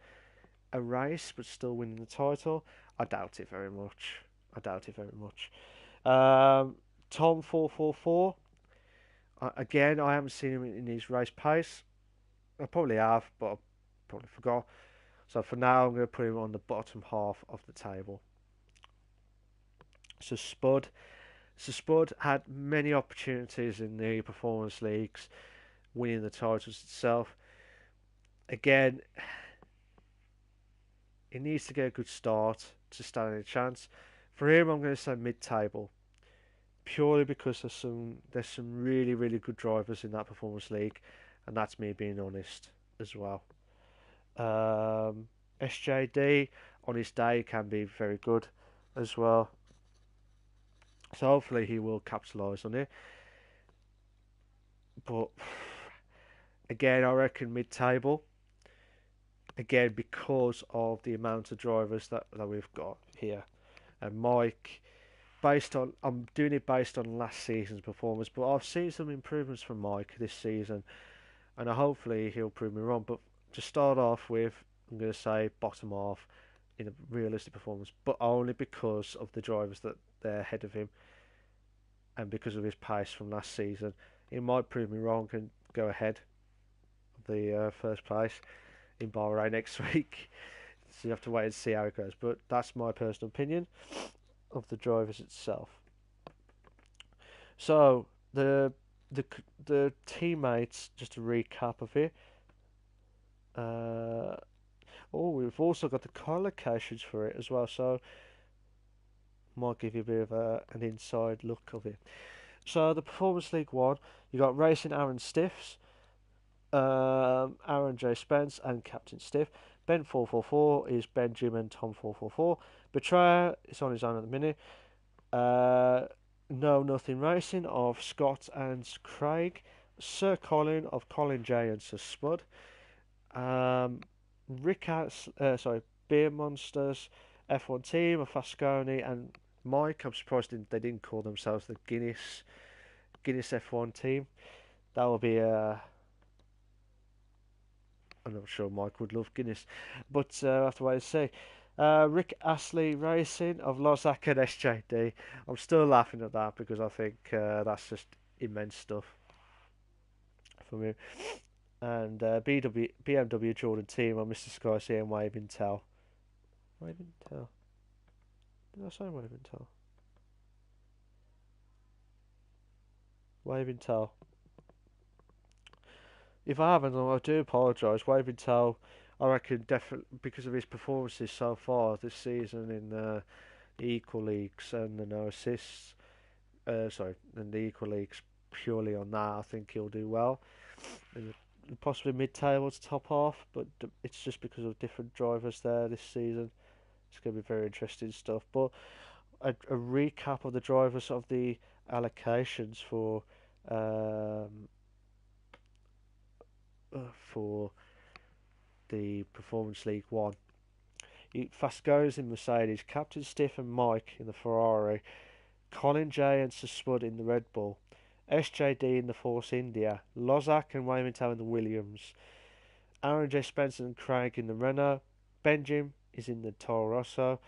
[SPEAKER 1] a race but still winning the title? I doubt it very much. Tom 444. Again, I haven't seen him in his race pace. I probably have, but I probably forgot. So for now, I'm going to put him on the bottom half of the table. So Spud had many opportunities in the performance leagues, winning the titles itself. Again, he needs to get a good start to stand a chance. For him, I'm going to say mid-table, purely because there's some really really good drivers in that performance league, and that's me being honest as well. SJD on his day can be very good as well. So hopefully he will capitalise on it. But again, I reckon mid-table. Again, because of the amount of drivers that we've got here. And Mike, I'm doing it based on last season's performance, but I've seen some improvements from Mike this season, and hopefully he'll prove me wrong. But to start off with, I'm going to say bottom half in a realistic performance, but only because of the drivers that they're ahead of him, and because of his pace from last season. He might prove me wrong and go ahead of the first place in Bahrain next week. So you have to wait and see how it goes. But that's my personal opinion of the drivers itself. So the the the teammates. Just a recap of it. Uh, we've also got the collocations for it as well, so might give you a bit of an inside look of it. So the Performance League 1, you got Racing Aaron Stiffs, Aaron J. Spence and Captain Stiff. Ben 444 is Benjamin and Tom 444. Betrayer is on his own at the minute. No Nothing Racing of Scott and Craig. Sir Colin of Colin J and Sir Spud. Beer Monsters F1 Team of Fasconi and Mike. I'm surprised they didn't call themselves the Guinness F1 Team. That will be I'm not sure Mike would love Guinness, but I have to wait and see. Rick Astley Racing of Lozak and SJD. I'm still laughing at that because I think that's just immense stuff for me. And BMW Jordan Team on Mr. Sky C and Waving Tell. Waving Tell. Did I say Waving Tell? Waving Tell. If I haven't, I do apologise. Waving Tell, I reckon definitely because of his performances so far this season in the equal leagues and the no assists. And the equal leagues purely on that, I think he'll do well. Possibly mid-table to top half, but it's just because of different drivers there this season. It's going to be very interesting stuff. But a recap of the drivers of the allocations for the Performance League 1. Fasco's in Mercedes, Captain Stiff and Mike in the Ferrari, Colin J and Sir Spud in the Red Bull, SJD in the Force India, Lozak and Waymantow in the Williams, Aaron J. Spencer and Craig in the Renault, Benjamin is in the Toro Rosso,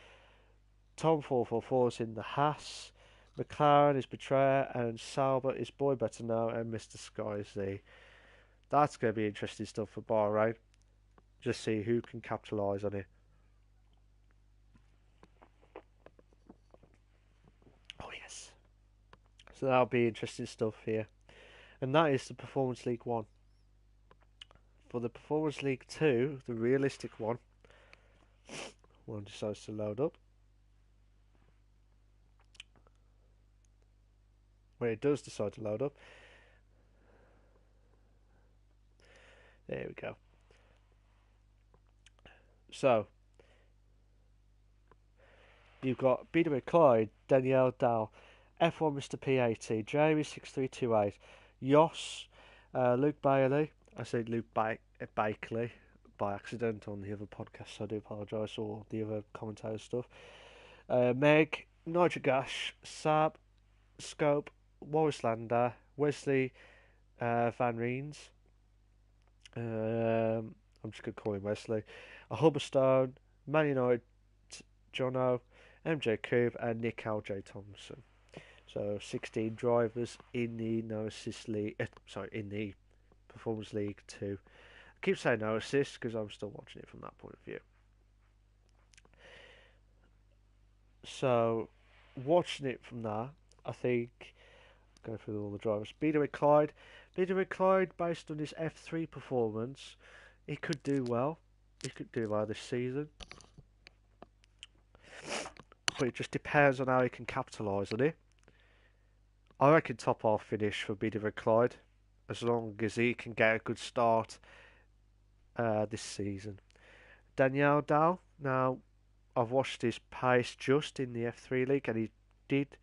[SPEAKER 1] Tom 444 is in the Haas, McLaren is Betrayer, and Sauber is Boy Better Know, and Mr. Sky Z. That's going to be interesting stuff for Bahrain. Just see who can capitalise on it. Oh, yes. So that'll be interesting stuff here. And that is the Performance League 1. For the Performance League 2, the realistic one decides to load up. When it does decide to load up. There we go. So, you've got BW Clyde, Danielle Dow, F1 Mr. P80, Jamie 6328, Yoss, Luke Bailey. I said Luke Bakeley by accident on the other podcast, so I do apologise, or the other commentator stuff. Meg, Nigel Gash, Sab, Scope, Wallace Lander, Wesley Van Reens. I'm just going to call him Wesley. A Hubberstone, Man United, Jono, MJ Coob, and Nick L.J. Thompson. So 16 drivers in the No Assist League. In the Performance League 2. I keep saying no assist because I'm still watching it from that point of view. So, watching it from that, I think, going through all the drivers, BW Clyde, based on his F3 performance, he could do well. He could do well this season. But it just depends on how he can capitalise on it. I reckon top half finish for BW Clyde, as long as he can get a good start this season. Danielle Dow, now I've watched his pace just in the F3 League, and he did.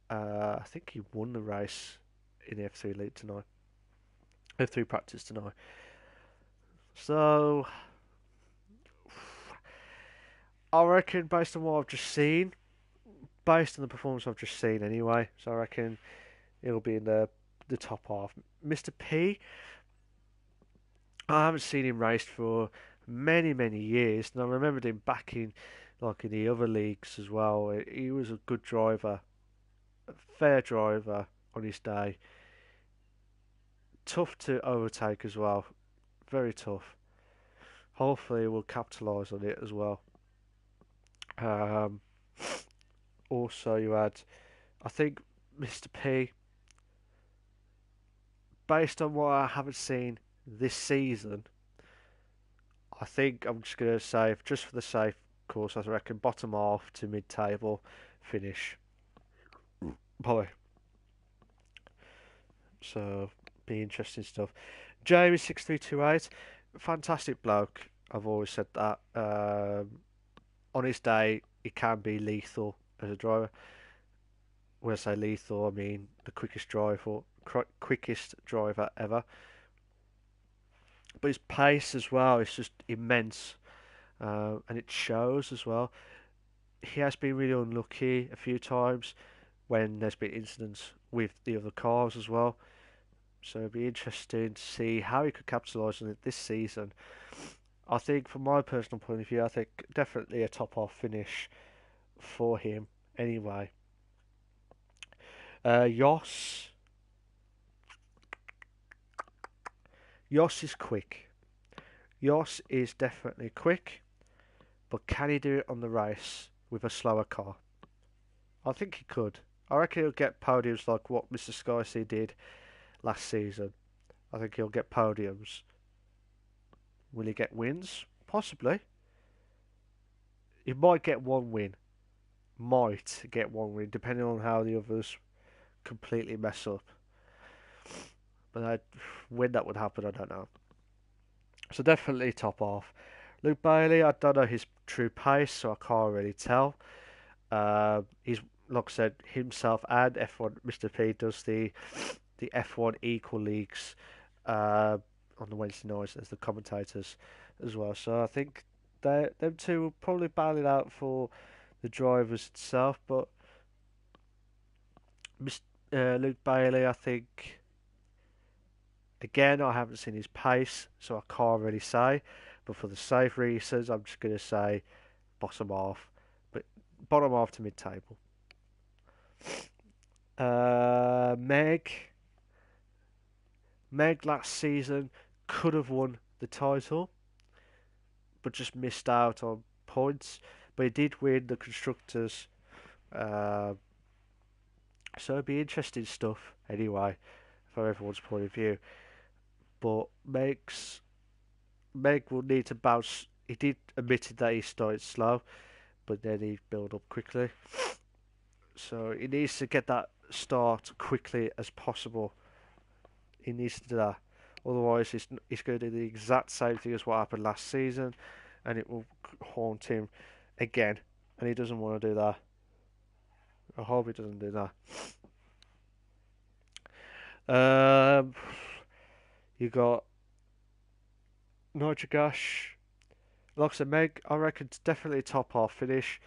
[SPEAKER 1] I think he won the race in the F3 League tonight. F3 practice tonight. So, I reckon based on what I've just seen, based on the performance I've just seen anyway, so I reckon it'll be in the top half. Mr. P, I haven't seen him raced for many, many years, and I remembered him back in the other leagues as well. He was a good driver, a fair driver on his day. Tough to overtake as well, very tough. Hopefully we'll capitalise on it as well. Also you had, I think, Mr. P, based on what I haven't seen this season, I think I'm just going to say, just for the safe course, I reckon bottom half to mid-table finish. Boy, so be interesting stuff. Jamie 6328, fantastic bloke. I've always said that. On his day, he can be lethal as a driver. When I say lethal, I mean the quickest driver ever. But his pace as well is just immense, and it shows as well. He has been really unlucky a few times when there's been incidents with the other cars as well. So it'd be interesting to see how he could capitalise on it this season. I think, from my personal point of view, I think definitely a top half finish for him. Anyway, Yoss. Yoss is quick. Yoss is definitely quick, but can he do it on the race with a slower car? I think he could. I reckon he'll get podiums like what Mr. Skycy did last season. I think he'll get podiums. Will he get wins? Possibly. He might get one win. Might get one win, depending on how the others completely mess up. But when that would happen, I don't know. So definitely top half. Luke Bailey, I don't know his true pace, so I can't really tell. He's, like I said, himself and F1 Mr. P does the F1 equal leagues on the Wednesday nights as the commentators as well. So I think them two will probably battle it out for the drivers itself. But Luke Bailey, I think, again, I haven't seen his pace, so I can't really say. But for the safe reasons, I'm just going to say bottom half, but bottom half to mid-table. Meg last season could have won the title, but just missed out on points. But he did win the constructors, so it'd be interesting stuff anyway, from everyone's point of view. But Meg will need to bounce. He did admit that he started slow, but then he built up quickly. So he needs to get that start quickly as possible. He needs to do that. Otherwise, he's going to do the exact same thing as what happened last season, and it will haunt him again. And he doesn't want to do that. I hope he doesn't do that. You got Nitrogash. Like I said, Meg, I reckon it's definitely a top half finish.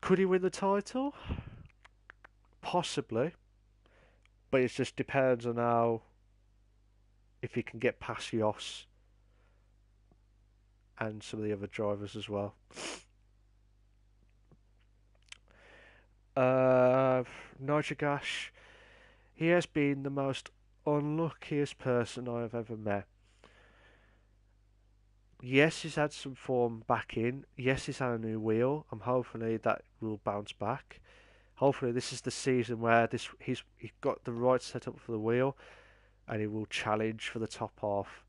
[SPEAKER 1] Could he win the title? Possibly. But it just depends on how, if he can get past Yoss and some of the other drivers as well. Nitrogash, he has been the most unluckiest person I have ever met. Yes, he's had some form back in. Yes, he's had a new wheel. I'm hopefully that will bounce back. Hopefully this is the season where he's got the right setup for the wheel, and he will challenge for the top half.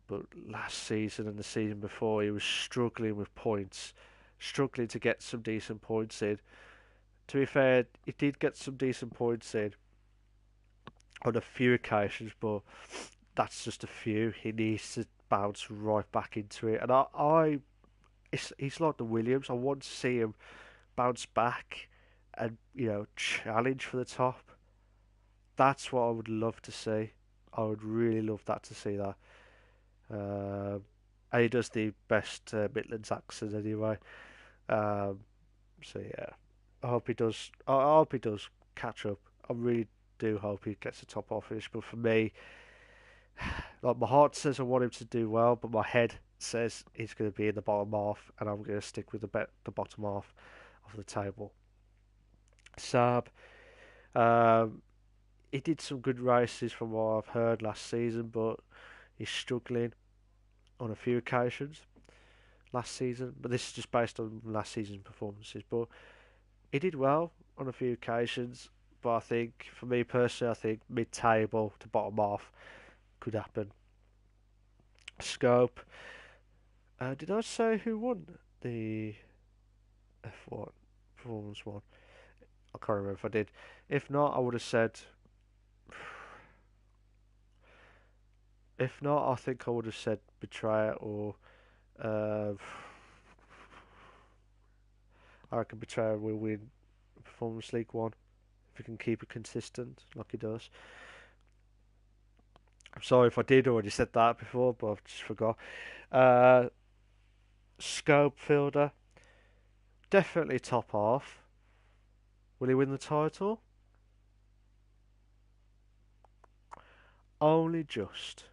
[SPEAKER 1] But last season and the season before, he was struggling with points, struggling to get some decent points in. To be fair, he did get some decent points in on a few occasions, but that's just a few. He needs to bounce right back into it. And he's like the Williams. I want to see him bounce back and, challenge for the top. That's what I would love to see. I would really love to see that. And he does the best Midlands accent anyway. So yeah, I hope he does. I hope he does catch up. I really do hope he gets a top half finish. But for me, like, my heart says I want him to do well, but my head says he's going to be in the bottom half, and I'm going to stick with the bottom half of the table. Saab, he did some good races from what I've heard last season, but he's struggling on a few occasions last season. But this is just based on last season's performances. But he did well on a few occasions, but I think for me personally, I think mid-table to bottom half could happen. Scope. Did I say who won the F1 Performance one? I can't remember if I did. If not, I would have said. If not, I think I would have said Betrayer or. Uh, I reckon Betrayer will win Performance League 1 if he can keep it consistent like he does. I'm sorry if I did already said that before, but I've just forgot. Uh, Scope Fielder, definitely top half. Will he win the title? Only just.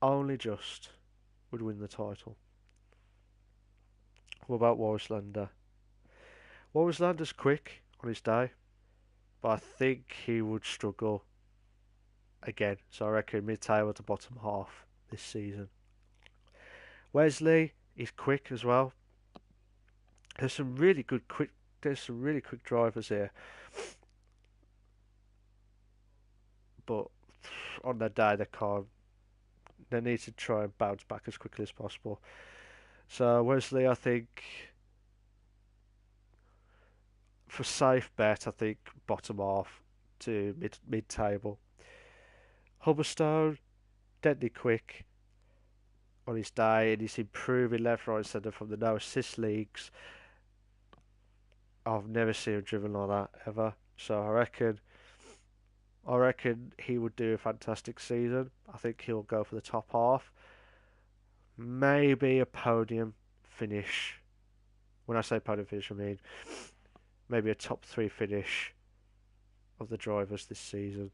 [SPEAKER 1] Only just would win the title. What about Warrislander? Warrislander's quick on his day, but I think he would struggle again. So I reckon mid-table to bottom half this season. Wesley is quick as well. There's some really good quick. There's some really quick drivers here, but on their day they can't. They need to try and bounce back as quickly as possible. So Wesley, I think, for safe bet, I think bottom half to mid table. Hubberstone, deadly quick on his day, and he's improving left, right, centre from the no assist leagues. I've never seen him driven like that ever. So I reckon he would do a fantastic season. I think he'll go for the top half. Maybe a podium finish. When I say podium finish, I mean maybe a top 3 finish of the drivers this season.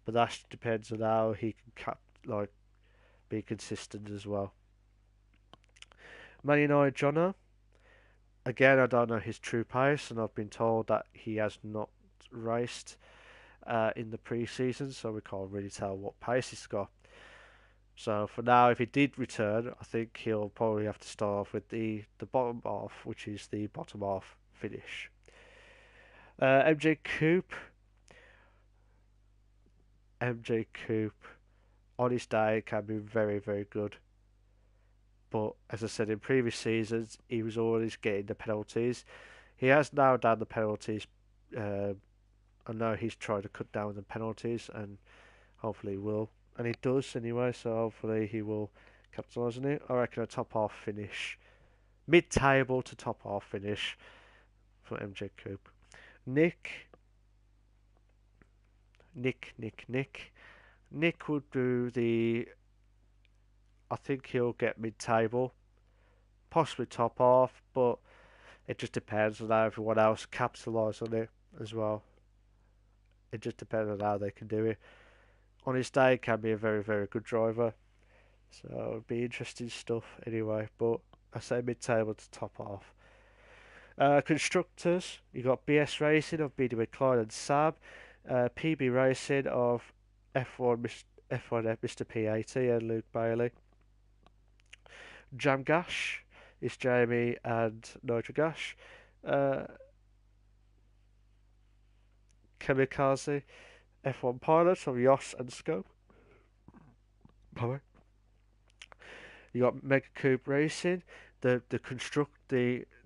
[SPEAKER 1] But that depends on how he can be consistent as well. Man United Jono. Again, I don't know his true pace, and I've been told that he has not raced in the pre-season, so we can't really tell what pace he's got. So for now, if he did return, I think he'll probably have to start off with the bottom half, which is the bottom half finish. MJ Coupe. MJ Coupe on his day can be very, very good. But as I said in previous seasons, he was always getting the penalties. He has now done the penalties. I know he's trying to cut down the penalties, and hopefully he will. And he does anyway, so hopefully he will capitalise on it. I reckon a top half finish. Mid-table to top half finish for MJ Coupe. Nick. Nick would do the. I think he'll get mid-table, possibly top half, but it just depends on how everyone else capitalise on it as well. It just depends on how they can do it. On his day, he can be a very, very good driver, so it'll be interesting stuff anyway. But I say mid-table to top half. Constructors, you got BS Racing of BD McLeod and Saab, PB Racing of F1 Mr. P80 and Luke Bailey. Jamgash is Jamie and Nitrogash. Kamikaze F1 pilots of Yoss and Scope. Power. You got Mega Coupe Racing, the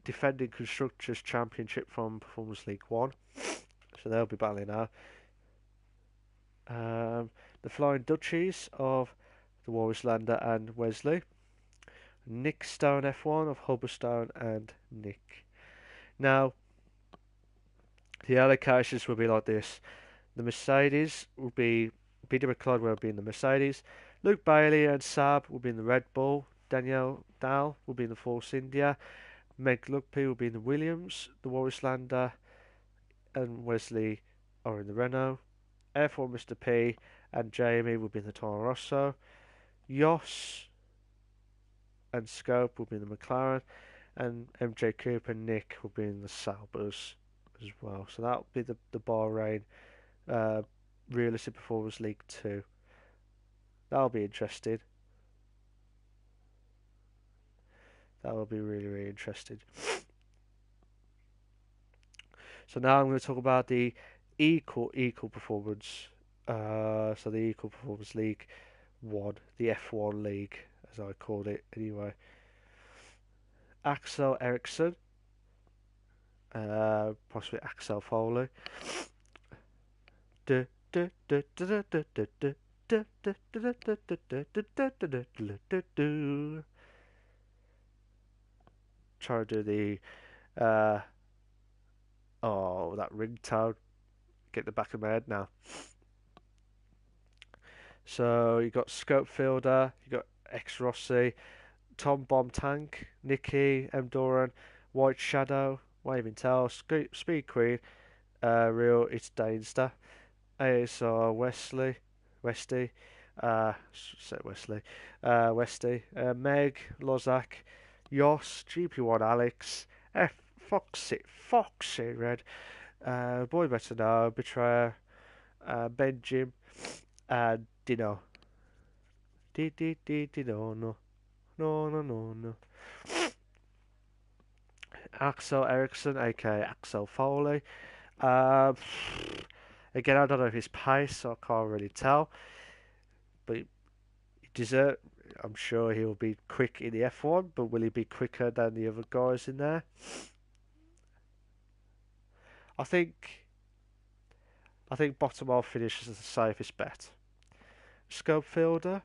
[SPEAKER 1] defending constructors championship from Performance League 1. So they'll be battling now. The Flying Duchies of the Warrislander and Wesley. Nick Stone F1 of Hubberstone and Nick. Now, the allocations will be like this. The Mercedes will be. Peter McLeod will be in the Mercedes. Luke Bailey and Saab will be in the Red Bull. Danielle Dahl will be in the Force India. Meg Lugby will be in the Williams. The Warrislander and Wesley are in the Renault. F1 Mr. P and Jamie will be in the Toro Rosso. Yoss and Scope will be in the McLaren, and MJ Coupe and Nick will be in the Saubers as well. So that'll be the Bahrain Realistic Performance League 2. That'll be interesting. That will be really, really interesting. So now I'm going to talk about the equal performance. So the Equal Performance League 1, the F1 League, as I called it anyway. Axel Ericsson, possibly Axel Foley. Try to do the that ringtone. Get the back of my head now. So you got Scope Fielder, you got X Rossi, Tom Bomb Tank, Nikki, M Doran, White Shadow, Waving Tail, Speed Queen, Real It's Dainster, ASR Westy, say Wesley, Westy, Meg, Lozak, Yoss, GP1 Alex, Foxy Red, Boy Better Know, Betrayer, Ben Jim, and Dino. Dino, no. Axel Ericsson, aka Axel Foley. Um, Again, I don't know if his pace, so I can't really tell. But I'm sure he'll be quick in the F1, but will he be quicker than the other guys in there? I think bottom half finish is the safest bet. Scope Fielder,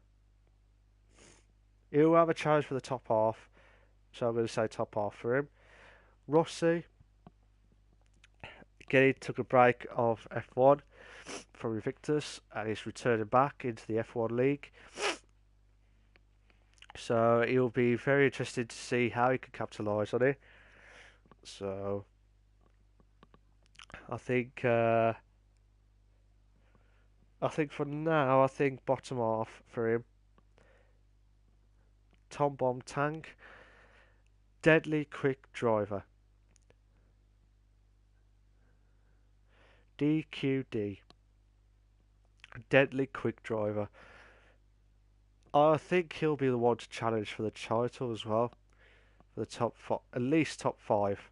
[SPEAKER 1] he'll have a challenge for the top half, so I'm going to say top half for him. Rossi, again, he took a break of F1 from Invictus and he's returning back into the F1 League. So it'll be very interesting to see how he can capitalise on it. So I think for now, I think bottom half for him. Tom Bomb Tank, deadly quick driver. DQD, deadly quick driver. I think he'll be the one to challenge for the title as well. For the top five, at least top 5.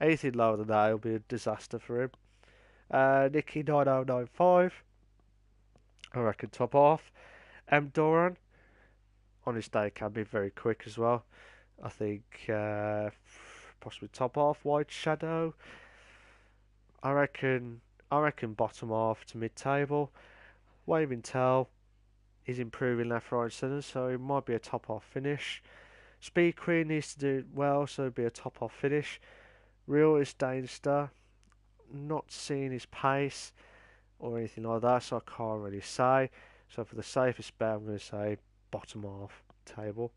[SPEAKER 1] Anything lower than that, it'll be a disaster for him. Nicky 9095, I reckon top half. M Doran, on his day, can be very quick as well. I think possibly top half. White Shadow, I reckon bottom half to mid table. Waving Tail, he's improving left, right, and centre, so it might be a top half finish. Speed Queen needs to do well, so it'll be a top half finish. Real is Dainster, not seeing his pace or anything like that, so I can't really say. So for the safest bet, I'm going to say bottom half table.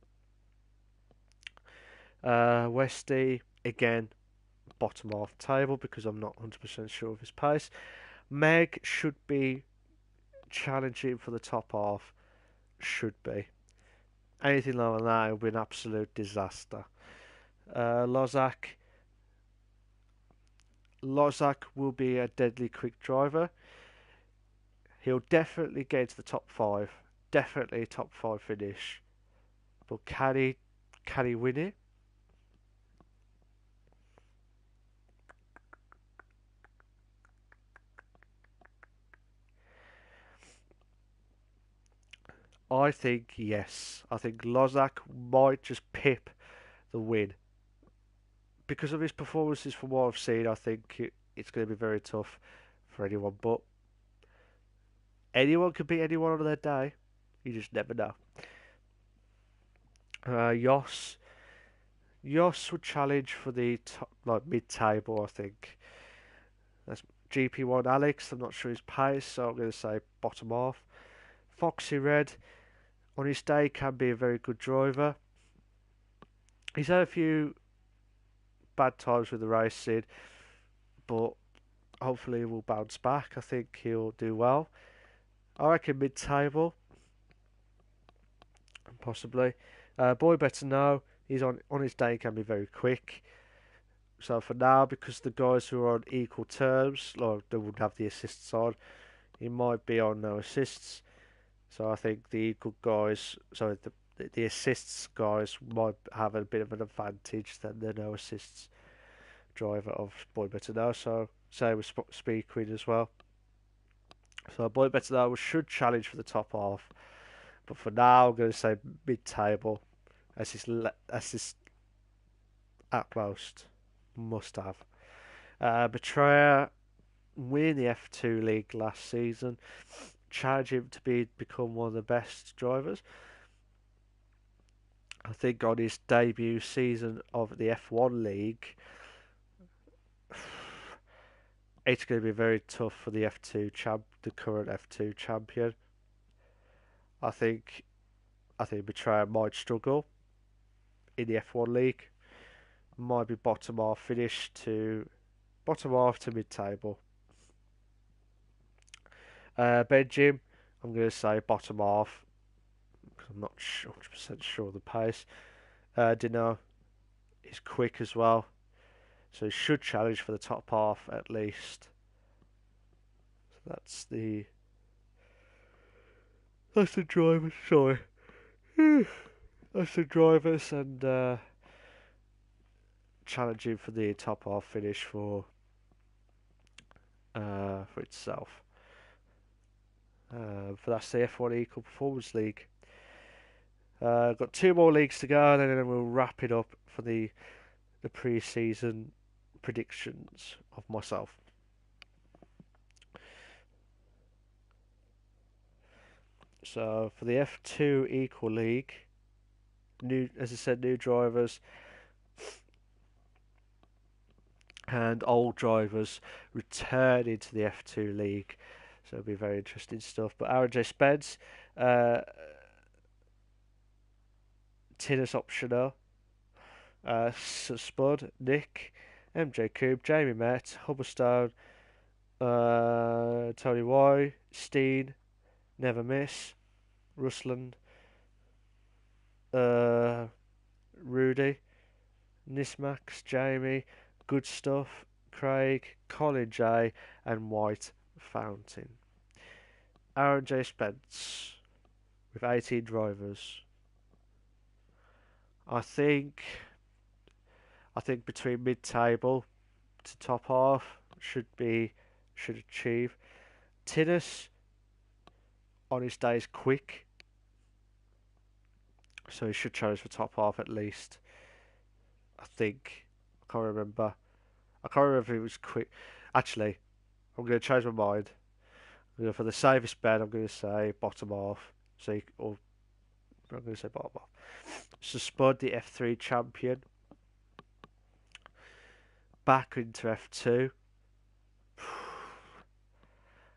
[SPEAKER 1] Westy, again, bottom half table because I'm not 100% sure of his pace. Meg should be challenging for the top half. Should be. Anything lower than that, it will be an absolute disaster. Lozak will be a deadly quick driver. He'll definitely get into the top 5. Definitely a top 5 finish. But can he win it? I think yes. I think Lozak might just pip the win. Because of his performances from what I've seen, I think it's going to be very tough for anyone. But anyone can beat anyone on their day. You just never know. Yoss would challenge for the top, like mid-table, I think. That's GP1 Alex. I'm not sure his pace, so I'm going to say bottom half. Foxy Red, on his day, can be a very good driver. He's had a few bad times with the racing, but hopefully he will bounce back. I think he'll do well. I reckon mid-table, possibly. Boy Better Know, he's on his day, can be very quick. So for now, because the guys who are on equal terms, like they would have the assists on, he might be on no assists. So I think the equal guys, sorry, the assists guys might have a bit of an advantage than the no assists. driver of Boy Better Know. So same with Speed Queen as well. So Boy Better Know should challenge for the top half, but for now I'm going to say mid-table as his at most must have. Betrayer winning the F2 league last season, challenge him to become one of the best drivers. I think on his debut season of the F1 league, it's going to be very tough for the the current F2 champion. I think Betrayer might struggle in the F1 league. Might be bottom half to mid-table. Benjim, I'm going to say bottom half. I'm not 100% sure of the pace. Dino is quick as well, so he should challenge for the top half at least. So that's the drivers. Sorry, that's the drivers and challenging for the top half finish for itself. But that's the F1 Equal Performance League. Got two more leagues to go, and then we'll wrap it up for the pre-season predictions of myself. So for the F2 Equal League, as I said, new drivers and old drivers return into the F2 League. So it'll be very interesting stuff. But Aaron J. Spence, Tinnis Optional, Spud, Nick, MJ Coob, Jamie Met, Hubberstone, Tony Y, Steen, Never Miss, Rusland, Rudy, Nismax, Jamie, Good Stuff, Craig, Colin J, and White Fountain. Aaron J. Spence with 18 drivers. I think between mid-table to top half should achieve. Tinnis on his day is quick, so he should challenge for top half at least. I think. I can't remember if he was quick. Actually, I'm going to change my mind. For the safest bet, I'm going to say bottom half. I'm going to say bottom half. So Spud, the F3 champion, back into F2.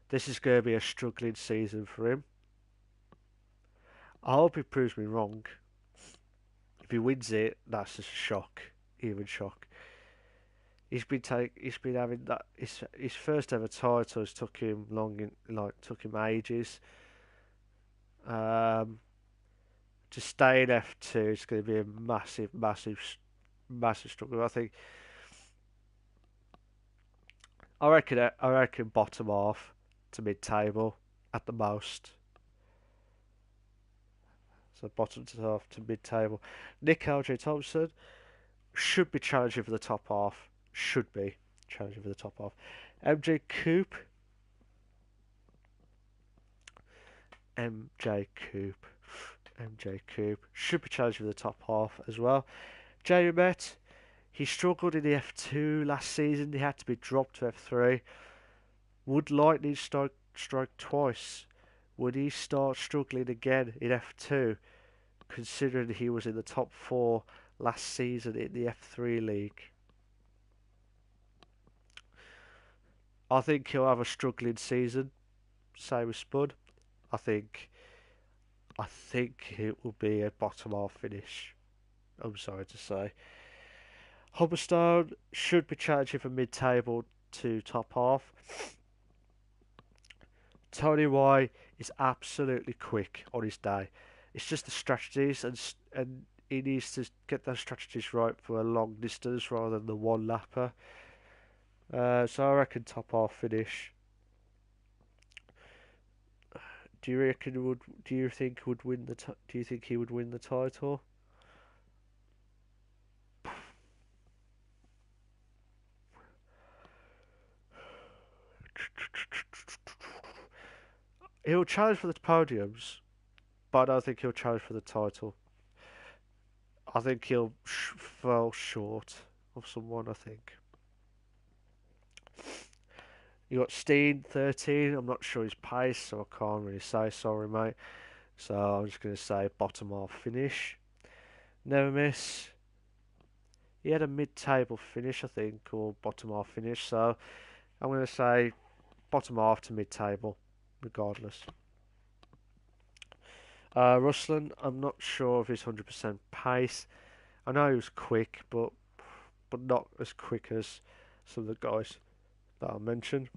[SPEAKER 1] This is going to be a struggling season for him. I hope he proves me wrong. If he wins it, that's just a shock, even shock. He's been having that his first ever titles took him ages. To stay in F2 is going to be a massive struggle. I reckon bottom half to mid-table at the most. So bottom to half to mid-table. Nick LJ Thompson should be challenging for the top half. MJ Coop should be challenging for the top half as well. Jamie Met, he struggled in the F2 last season. He had to be dropped to F3. Would lightning strike twice? Would he start struggling again in F2, considering he was in the top 4 last season in the F3 league? I think he'll have a struggling season. Same with Spud. I think it will be a bottom half finish. I'm sorry to say. Hubberstone should be challenging for mid-table to top half. Tony Y is absolutely quick on his day. It's just the strategies, and he needs to get those strategies right for a long distance rather than the one lapper. So I reckon top half finish. Do you think he would win the title? He'll challenge for the podiums, but I don't think he'll challenge for the title. I think he'll fall short of someone, I think. You got Steen, 13. I'm not sure his pace, so I can't really say. Sorry, mate. So I'm just going to say bottom half finish. Never miss. He had a mid-table finish, I think, or bottom half finish. So I'm going to say bottom half to mid-table, regardless. Ruslan, I'm not sure of his 100% pace. I know he was quick, but not as quick as some of the guys that I mentioned.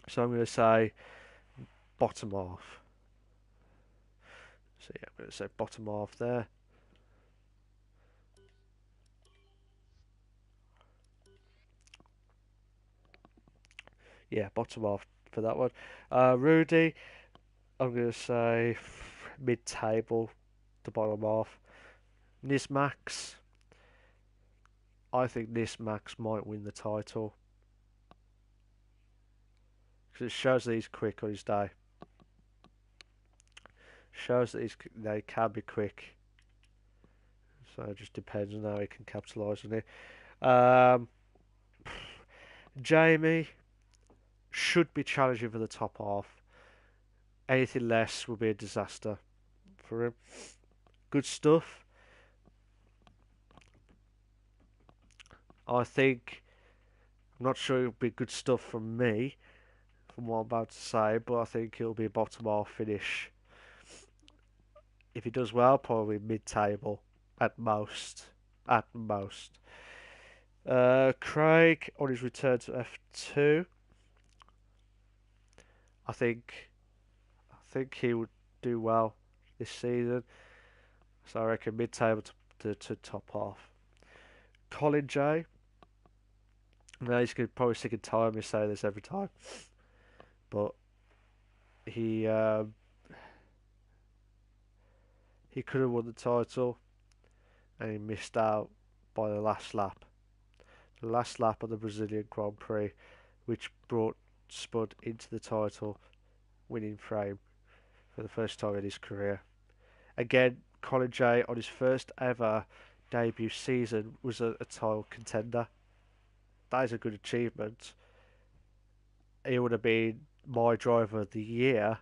[SPEAKER 1] So I'm going to say bottom half. So yeah, I'm going to say bottom half there. Yeah, bottom half for that one. Rudy, I'm going to say mid-table to bottom half. Nismax, I think Nismax might win the title because it shows that he's quick on his day. Shows that they can be quick. So it just depends on how he can capitalise on it. Jamie should be challenging for the top half. Anything less will be a disaster for him. Good stuff. I think, I'm not sure it'll be good stuff from me, from what I'm about to say, but I think it'll be a bottom half finish. If he does well, probably mid-table at most. At most. Craig on his return to F2. I think he would do well this season. So I reckon mid-table to top half. Colin J. Now he's probably sick and tired of me saying this every time, but he could have won the title, and he missed out by the last lap. The last lap of the Brazilian Grand Prix, which brought Spud into the title winning frame for the first time in his career. Again, Colin J on his first ever debut season was a title contender. That is a good achievement. He would have been my driver of the year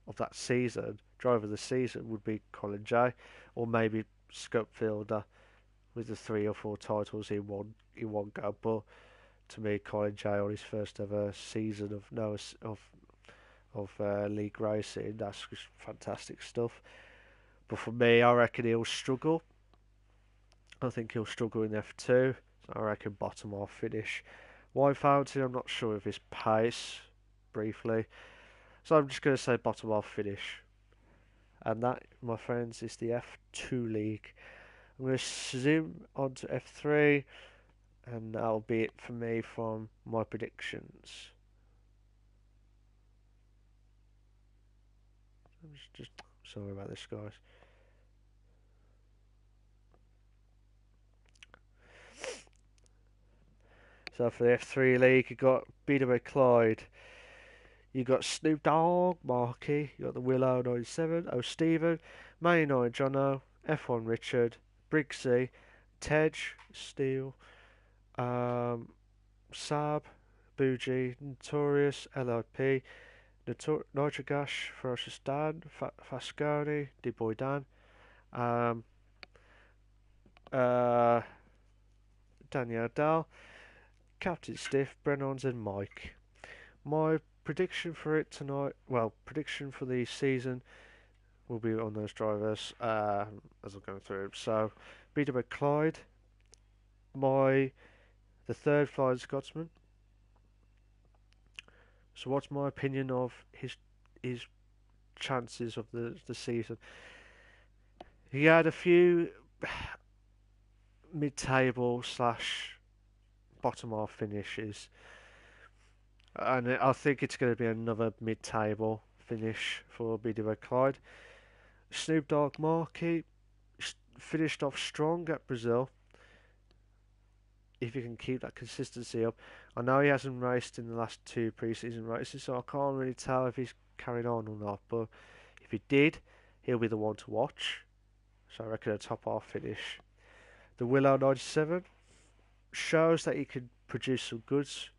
[SPEAKER 1] of that season. Driver of the season would be Colin J, or maybe Scott Fielder with the 3 or 4 titles in one go. But to me, Colin J on his first ever season of league racing, that's just fantastic stuff. But for me, I reckon he'll struggle. I think he'll struggle in F2. So I reckon bottom half finish. White Fountain, I'm not sure of his pace, briefly. So I'm just going to say bottom half finish. And that, my friends, is the F2 league. I'm going to zoom on to F3, and that'll be it for me from my predictions. I'm just sorry about this, guys. So for the F3 league, you got BW Clyde. You got Snoop Dogg, Marky. You got the Willow 97, O'Steven, May 9, Jono, F1 Richard, Briggsy, Tej, Steele, Saab, Bougie, Notorious, LIP, Nitrogash, Ferocious Dan, Fasconi, D-Boy Dan, Danielle Dahl, Captain Stiff, Brennons and Mike. My prediction for it tonight, well, prediction for the season will be on those drivers as I'm going through. So, BW Clyde, the third Flying Scotsman. So, what's my opinion of his chances of the season? He had a few mid-table / bottom half finishes, and I think it's going to be another mid-table finish for BW Clyde. Snoop Dogg Marky finished off strong at Brazil. if he can keep that consistency up. I know he hasn't raced in the last two pre-season races, so I can't really tell if he's carried on or not. But if he did, he'll be the one to watch. So I reckon a top half finish. The Willow 97 shows that he can produce some goods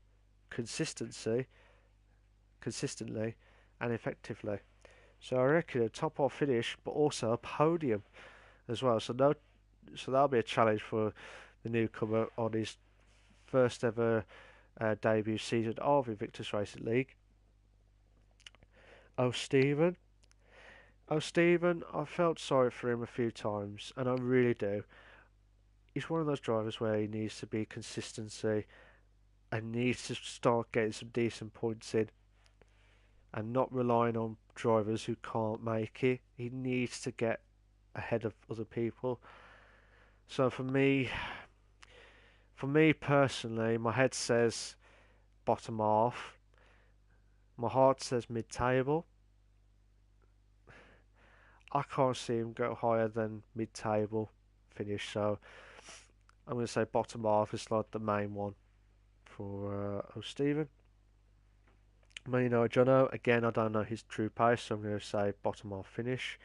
[SPEAKER 1] consistently and effectively. So I reckon a top half finish, but also a podium as well. So no, so that'll be a challenge for the newcomer on his first ever debut season of Invictus Racing League. Oh Stephen, oh Stephen, I felt sorry for him a few times, and I really do. He's one of those drivers where he needs to be consistency and needs to start getting some decent points in and not relying on drivers who can't make it. He needs to get ahead of other people. So for me personally, my head says bottom half. My heart says mid-table. I can't see him go higher than mid-table finish, so I'm going to say bottom half is like the main one for Stephen. Jono, again, I don't know his true pace, so I'm going to say bottom half finish.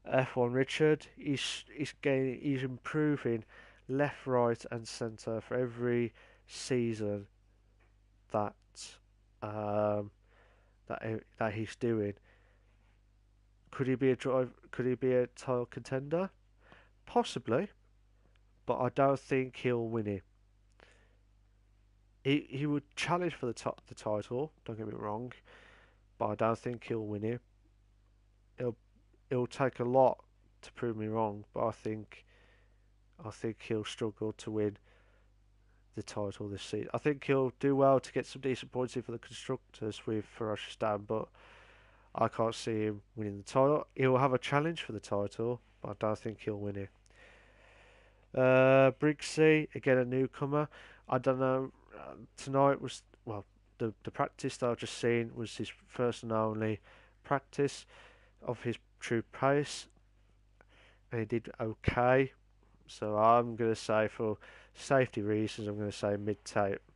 [SPEAKER 1] F1 Richard, he's improving left, right, and centre for every season that um, that he's doing. Could he be a drive? Could he be a title contender? Possibly, but I don't think he'll win it. He would challenge for the title. Don't get me wrong, but I don't think he'll win it. It'll it'll take a lot to prove me wrong, but I think he'll struggle to win the title this season. I think he'll do well to get some decent points in for the constructors with Ferocious Dan, but I can't see him winning the title. He'll have a challenge for the title, but I don't think he'll win it. Briggsy, again a newcomer. I don't know. Tonight was the practice that I've just seen was his first and only practice of his true pace, and he did okay. So I'm going to say, for safety reasons, I'm going to say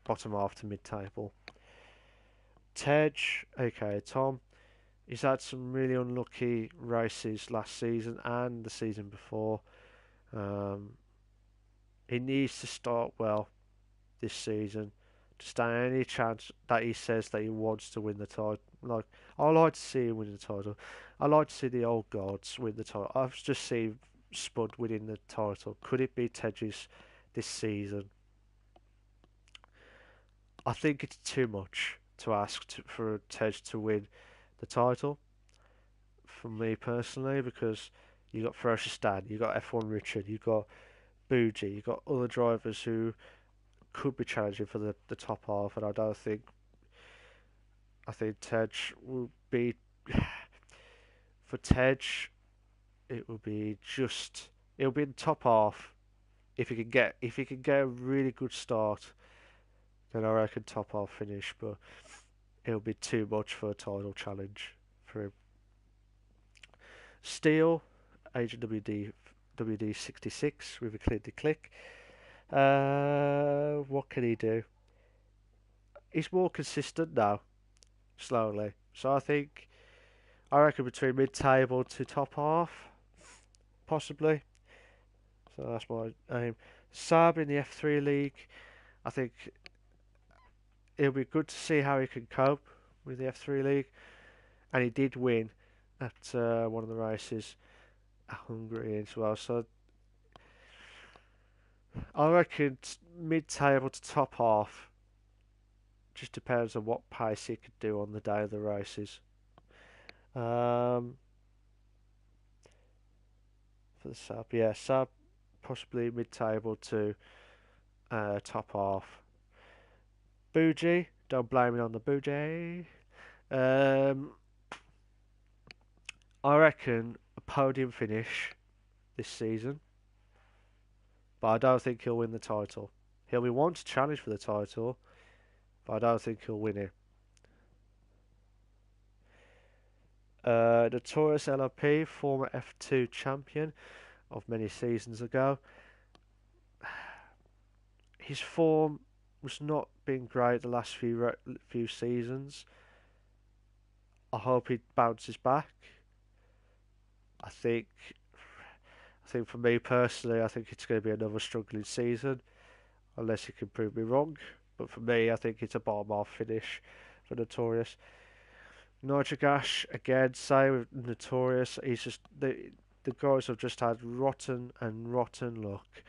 [SPEAKER 1] bottom half to mid-table. Tej, aka Tom, he's had some really unlucky races last season and the season before. He needs to start well this season to stand any chance that he says that he wants to win the title. Like, I like to see him win the title. I like to see the old gods win the title. I've just seen Spud winning the title. Could it be Tedge's this season? I think it's too much to ask for Tej to win the title, for me personally, because you got Ferocious Dan, you got F1 Richard, you got Bougie, you got other drivers who could be challenging for the top half, and I think Tej will be for Tej. It will be it'll be in the top half if he can get a really good start. Then I reckon top half finish, but it'll be too much for a title challenge for him. Steele, Agent WD66 with a click. What can he do? He's more consistent now, slowly. So I reckon between mid-table to top half, possibly. So that's my aim. Saab in the F3 League, I think it'll be good to see how he can cope with the F3 League. And he did win at one of the races at Hungary as well. So I reckon mid-table to top half. Just depends on what pace he could do on the day of the races. For the sub, yeah, sub possibly mid-table to top half. Bougie, don't blame it on the Bougie. I reckon a podium finish this season, but I don't think he'll win the title. He'll be one to challenge for the title, but I don't think he'll win it. Notorious LRP, former F2 champion of many seasons ago. his form was not been great the last few seasons. I hope he bounces back. I think I think for me personally, I think it's going to be another struggling season, unless he can prove me wrong. But for me, I think it's a bottom half finish for Notorious. Nigel Gash again, same with Notorious. He's just the guys have just had rotten and rotten luck.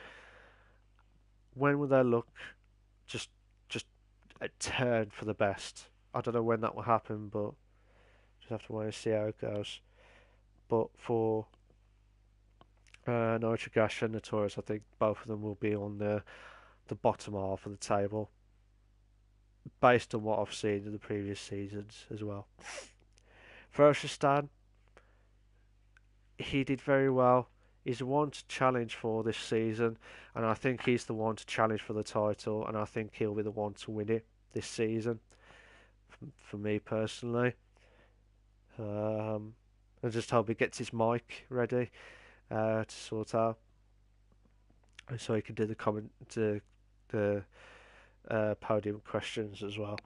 [SPEAKER 1] When will their luck just just turn for the best? I don't know when that will happen, but just have to wait and see how it goes. But for Nigel Gash and Notorious, I think both of them will be on the bottom half of the table, based on what I've seen in the previous seasons as well. Stan, he did very well. He's the one to challenge for this season, and I think he's the one to challenge for the title, and I think he'll be the one to win it this season, for me personally. I just hope he gets his mic ready to sort out, so he can do the podium questions as well.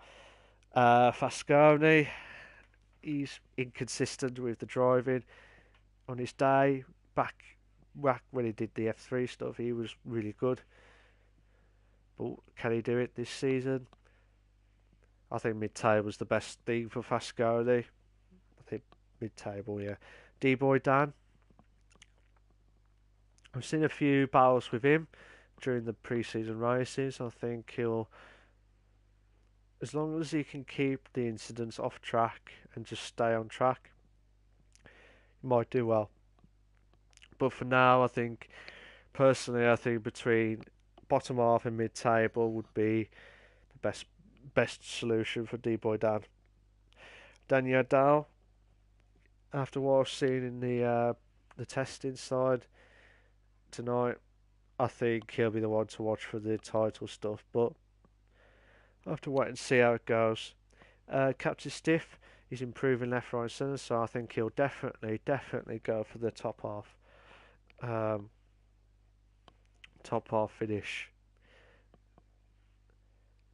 [SPEAKER 1] Fasconi, he's inconsistent with the driving. On his day, back when he did the F3 stuff, he was really good. But can he do it this season? I think mid-table was the best thing for Fasconi. I think mid-table, yeah. D-Boy Dan, I've seen a few battles with him during the pre-season races. I think he'll, as long as he can keep the incidents off track and just stay on track, he might do well. But for now, I think between bottom half and mid-table would be the best solution for D-Boy Dan. Daniel Dow, after what I've seen in the testing side tonight, I think he'll be the one to watch for the title stuff. But I'll have to wait and see how it goes. Captain Stiff, he's improving left, right, and centre, so I think he'll definitely go for the top half. Top half finish.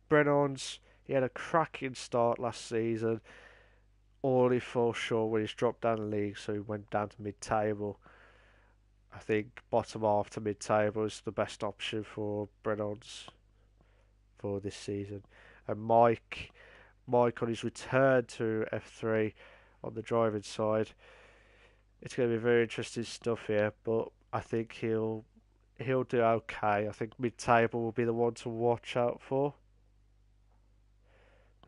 [SPEAKER 1] Brennan's, he had a cracking start last season. All he fell short when he's dropped down the league, so he went down to mid-table. I think bottom half to mid-table is the best option for Brennan's for this season. And Mike on his return to F3 on the driving side, it's going to be very interesting stuff here, but I think he'll do okay. I think mid-table will be the one to watch out for.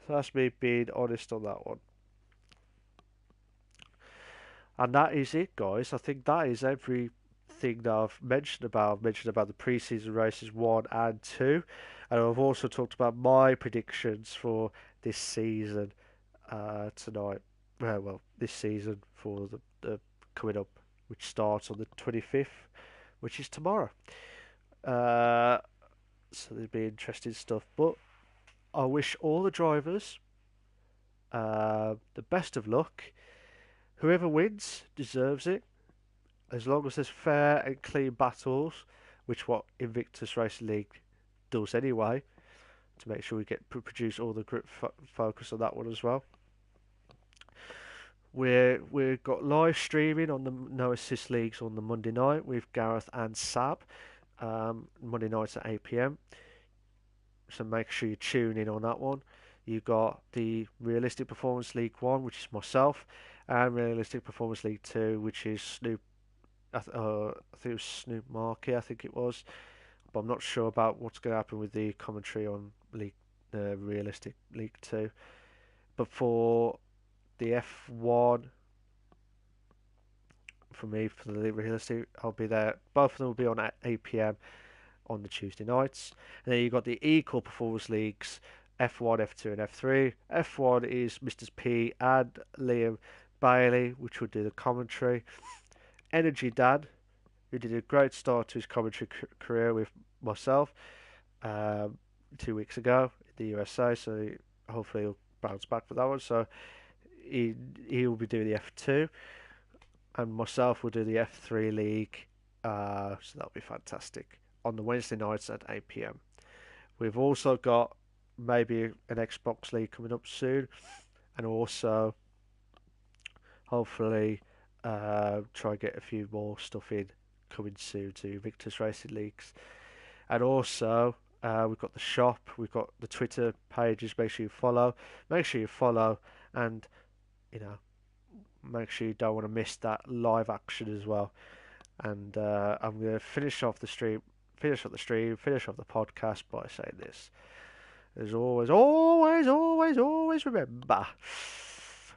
[SPEAKER 1] So that's me being honest on that one. And that is it, guys. I think that is everything that I've mentioned about. I've mentioned about the pre-season races 1 and 2. And I've also talked about my predictions for this season tonight. Well, this season for the coming up, which starts on the 25th, which is tomorrow. So there'll be interesting stuff. But I wish all the drivers the best of luck. Whoever wins deserves it, as long as there's fair and clean battles, which what Invictus Racing League does anyway, to make sure we get produce all the group focus on that one as well. We've got live streaming on the No Assist Leagues on the Monday night with Gareth and Sab. Monday nights at 8 p.m. So make sure you tune in on that one. You've got the Realistic Performance League 1, which is myself, and Realistic Performance League 2, which is Snoop. I think it was Snoop Markey, I think it was. But I'm not sure about what's going to happen with the commentary on Realistic League 2. But for the F1, for me, for the Realistic, I'll be there. Both of them will be on at 8 p.m. on the Tuesday nights. And then you've got the Equal Performance Leagues, F1, F2 and F3. F1 is Mr. P and Liam Bailey, which will do the commentary. Energy Dad, who did a great start to his commentary career with myself 2 weeks ago in the USA, so hopefully he'll bounce back for that one. So he will be doing the F2, and myself will do the F3 league, so that'll be fantastic on the Wednesday nights at 8 p.m. We've also got maybe an Xbox League coming up soon, and also hopefully try and get a few more stuff in coming soon to Invictus Racing Leagues. And also we've got the shop, we've got the Twitter pages. Make sure you follow. Make sure you follow, and you know, make sure you don't want to miss that live action as well. And I'm going to finish off the podcast by saying this. As always, always, always, always remember,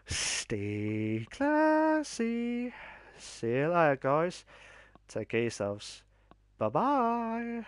[SPEAKER 1] stay classy. See you later, guys. Take care of yourselves. Bye bye.